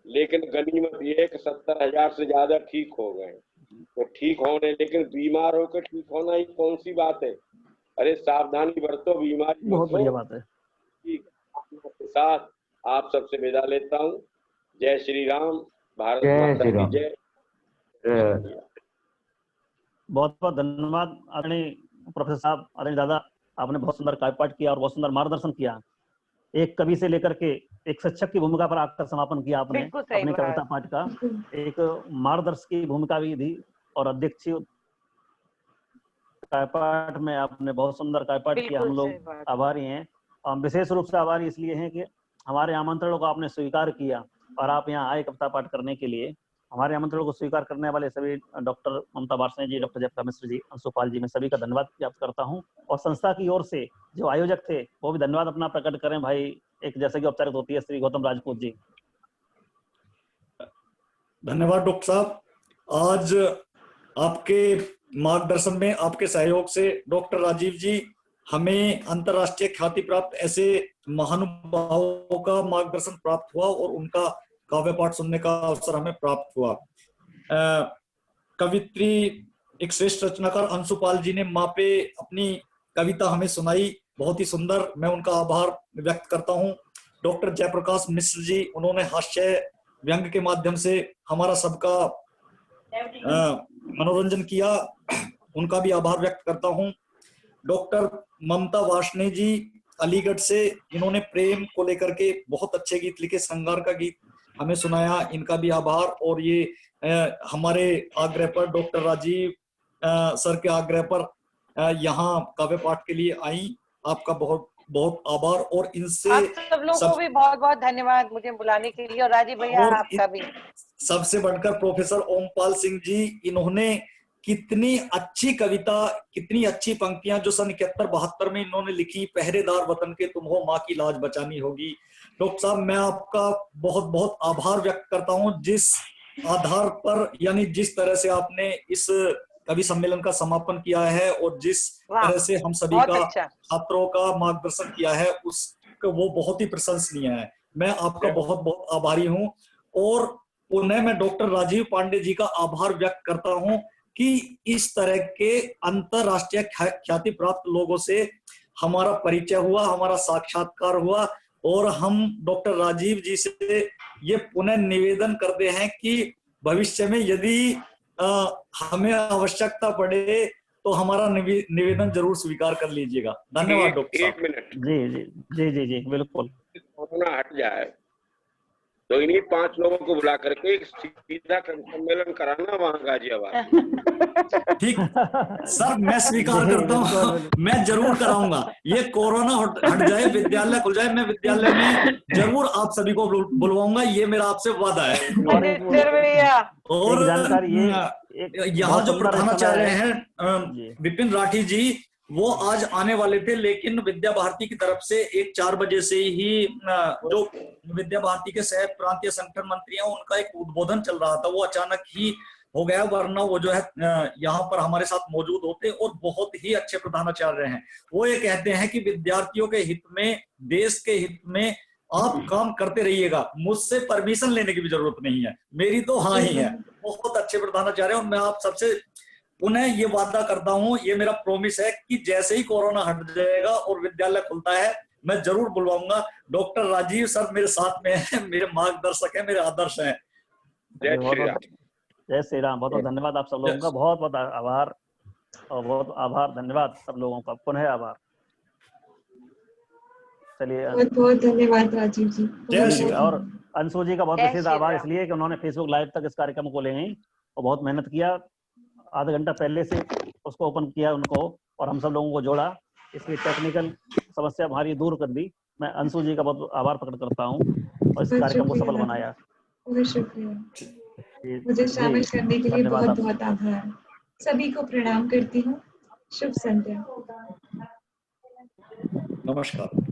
लेकिन गनीमत ये कि 70,000 से ज्यादा ठीक हो गए। तो ठीक होने, लेकिन बीमार होकर ठीक होना ही कौन सी बात है? अरे सावधानी बरतो, बीमारी बहुत बढ़िया बात है। के साथ आप सबसे विदा लेता हूँ। जय श्री राम, भारत माता की जय। बहुत बहुत धन्यवाद आदरणीय प्रोफेसर साहब, आदरणीय दादा, आपने बहुत सुंदर काव्य पाठ किया और बहुत सुंदर मार्गदर्शन किया। एक कवि से लेकर के एक शिक्षक की भूमिका पर आकर समापन किया आपने अपने कविता पाठ का, एक मार्गदर्शक की भूमिका भी दी और अध्यक्ष काव्य पाठ में आपने बहुत सुंदर काव्य पाठ किया। हम लोग आभारी हैं, हम विशेष रूप से आभारी इसलिए हैं कि हमारे आमंत्रणों को आपने स्वीकार किया और आप यहाँ आए कविता पाठ करने के लिए। हमारे आमंत्रणों को स्वीकार करने वाले सभी डॉक्टर ममता वार्ष्णेय जी, डॉक्टर जयप्रकाश मिश्र जी, अंशुपाल जी, मैं सभी का धन्यवाद ज्ञापित करता हूं। और संस्था की ओर से जो आयोजक थे वो भी धन्यवाद अपना प्रकट करें भाई, एक जैसे कि औपचारिक होती है, श्री गौतम राजपूत जी। धन्यवाद डॉक्टर साहब। आज आपके मार्गदर्शन में, आपके सहयोग से डॉक्टर राजीव जी, हमें अंतर्राष्ट्रीय ख्याति प्राप्त ऐसे महानुभावों का मार्गदर्शन प्राप्त हुआ और उनका काव्य पाठ सुनने का अवसर हमें प्राप्त हुआ। कवित्री, एक श्रेष्ठ रचनाकार अंशुपाल जी ने माँ पे अपनी कविता हमें सुनाई बहुत ही सुंदर, मैं उनका आभार व्यक्त करता हूँ। डॉक्टर जयप्रकाश मिश्र जी, उन्होंने हास्य व्यंग के माध्यम से हमारा सबका मनोरंजन किया, उनका भी आभार व्यक्त करता हूँ। डॉक्टर ममता वार्ष्णेय जी अलीगढ़ से, इन्होंने प्रेम को लेकर के बहुत अच्छे गीत लिखे, श्रृंगार का गीत हमें सुनाया, इनका भी आभार। और ये हमारे आग्रह पर, डॉक्टर राजीव सर के आग्रह पर यहाँ काव्य पाठ के लिए आई, आपका बहुत बहुत आभार। और इनसे आप सब लोगों को भी बहुत बहुत धन्यवाद मुझे बुलाने के लिए, और राजीव भैया आपका भी। सबसे बढ़कर प्रोफेसर ओमपाल सिंह जी, इन्होंने कितनी अच्छी कविता, कितनी अच्छी पंक्तियां जो सन 71-72 में इन्होंने लिखी, पहरेदार वतन के तुम हो, माँ की लाज बचानी होगी। डॉक्टर साहब, मैं आपका बहुत बहुत आभार व्यक्त करता हूं, जिस आधार पर, यानी जिस तरह से आपने इस कवि सम्मेलन का समापन किया है और जिस तरह से हम सभी का छात्रों का मार्गदर्शन किया है, वो बहुत ही प्रशंसनीय है। मैं आपका बहुत बहुत आभारी हूं। और पुनः मैं डॉक्टर राजीव पांडे जी का आभार व्यक्त करता हूं कि इस तरह के अंतरराष्ट्रीय ख्याति प्राप्त लोगों से हमारा परिचय हुआ, हमारा साक्षात्कार हुआ, और हम डॉक्टर राजीव जी से ये पुनः निवेदन करते हैं कि भविष्य में यदि हमें आवश्यकता पड़े तो हमारा निवेदन जरूर स्वीकार कर लीजिएगा। धन्यवाद डॉक्टर साहब। 1 मिनट। जी बिल्कुल। कोरोना हट जाए तो इन्हीं 5 लोगों को बुला करके एक सीधा सम्मेलन कराना वहां गाजियाबाद। ठीक सर, मैं स्वीकार करता हूँ, मैं जरूर कराऊंगा। ये कोरोना हट जाए, विद्यालय खुल जाए, मैं विद्यालय में जरूर आप सभी को बुलवाऊंगा, ये मेरा आपसे वादा है। और यहाँ जो प्रधानाचार्य हैं विपिन राठी जी, वो आज आने वाले थे, लेकिन विद्या भारती की तरफ से एक 4 बजे से ही जो विद्या भारती के सह प्रांतीय संगठन मंत्री हैं, उनका एक उद्बोधन चल रहा था, वो अचानक ही हो गया, वरना वो जो है यहाँ पर हमारे साथ मौजूद होते, और बहुत ही अच्छे प्रधानाचार्य हैं। वो ये कहते हैं कि विद्यार्थियों के हित में, देश के हित में आप काम करते रहिएगा, मुझसे परमिशन लेने की भी जरूरत नहीं है, मेरी तो हाँ ही है। बहुत अच्छे प्रधानाचार्य, और मैं आप सबसे पुनः ये वादा करता हूँ, ये मेरा प्रॉमिस है कि जैसे ही कोरोना हट जाएगा और विद्यालय खुलता है, मैं जरूर बुलवाऊंगा। डॉक्टर राजीव सर मेरे साथ में है, मेरे मार्गदर्शक है, मेरे आदर्श हैं। जय श्री राम। बहुत बहुत धन्यवाद आप सब लोगों का, बहुत बहुत आभार, और बहुत आभार, धन्यवाद सब लोगों का, पुनः आभार। चलिए, बहुत बहुत धन्यवाद राजीव जी। और अंशु जी का बहुत विशेष आभार इसलिए कि उन्होंने फेसबुक लाइव तक इस कार्यक्रम को ले गई और बहुत मेहनत किया, आधा घंटा पहले से उसको ओपन किया उनको, और हम सब लोगों को जोड़ा, इसलिए टेक्निकल समस्या हमारी दूर कर दी। मैं अंशु जी का बहुत आभार प्रकट करता हूँ, और इस कार्यक्रम को सफल बनाया। बहुत शुक्रिया, मुझे शामिल करने के लिए बहुत बहुत आभार। सभी को प्रणाम करती हूँ। शुभ संध्या। नमस्कार।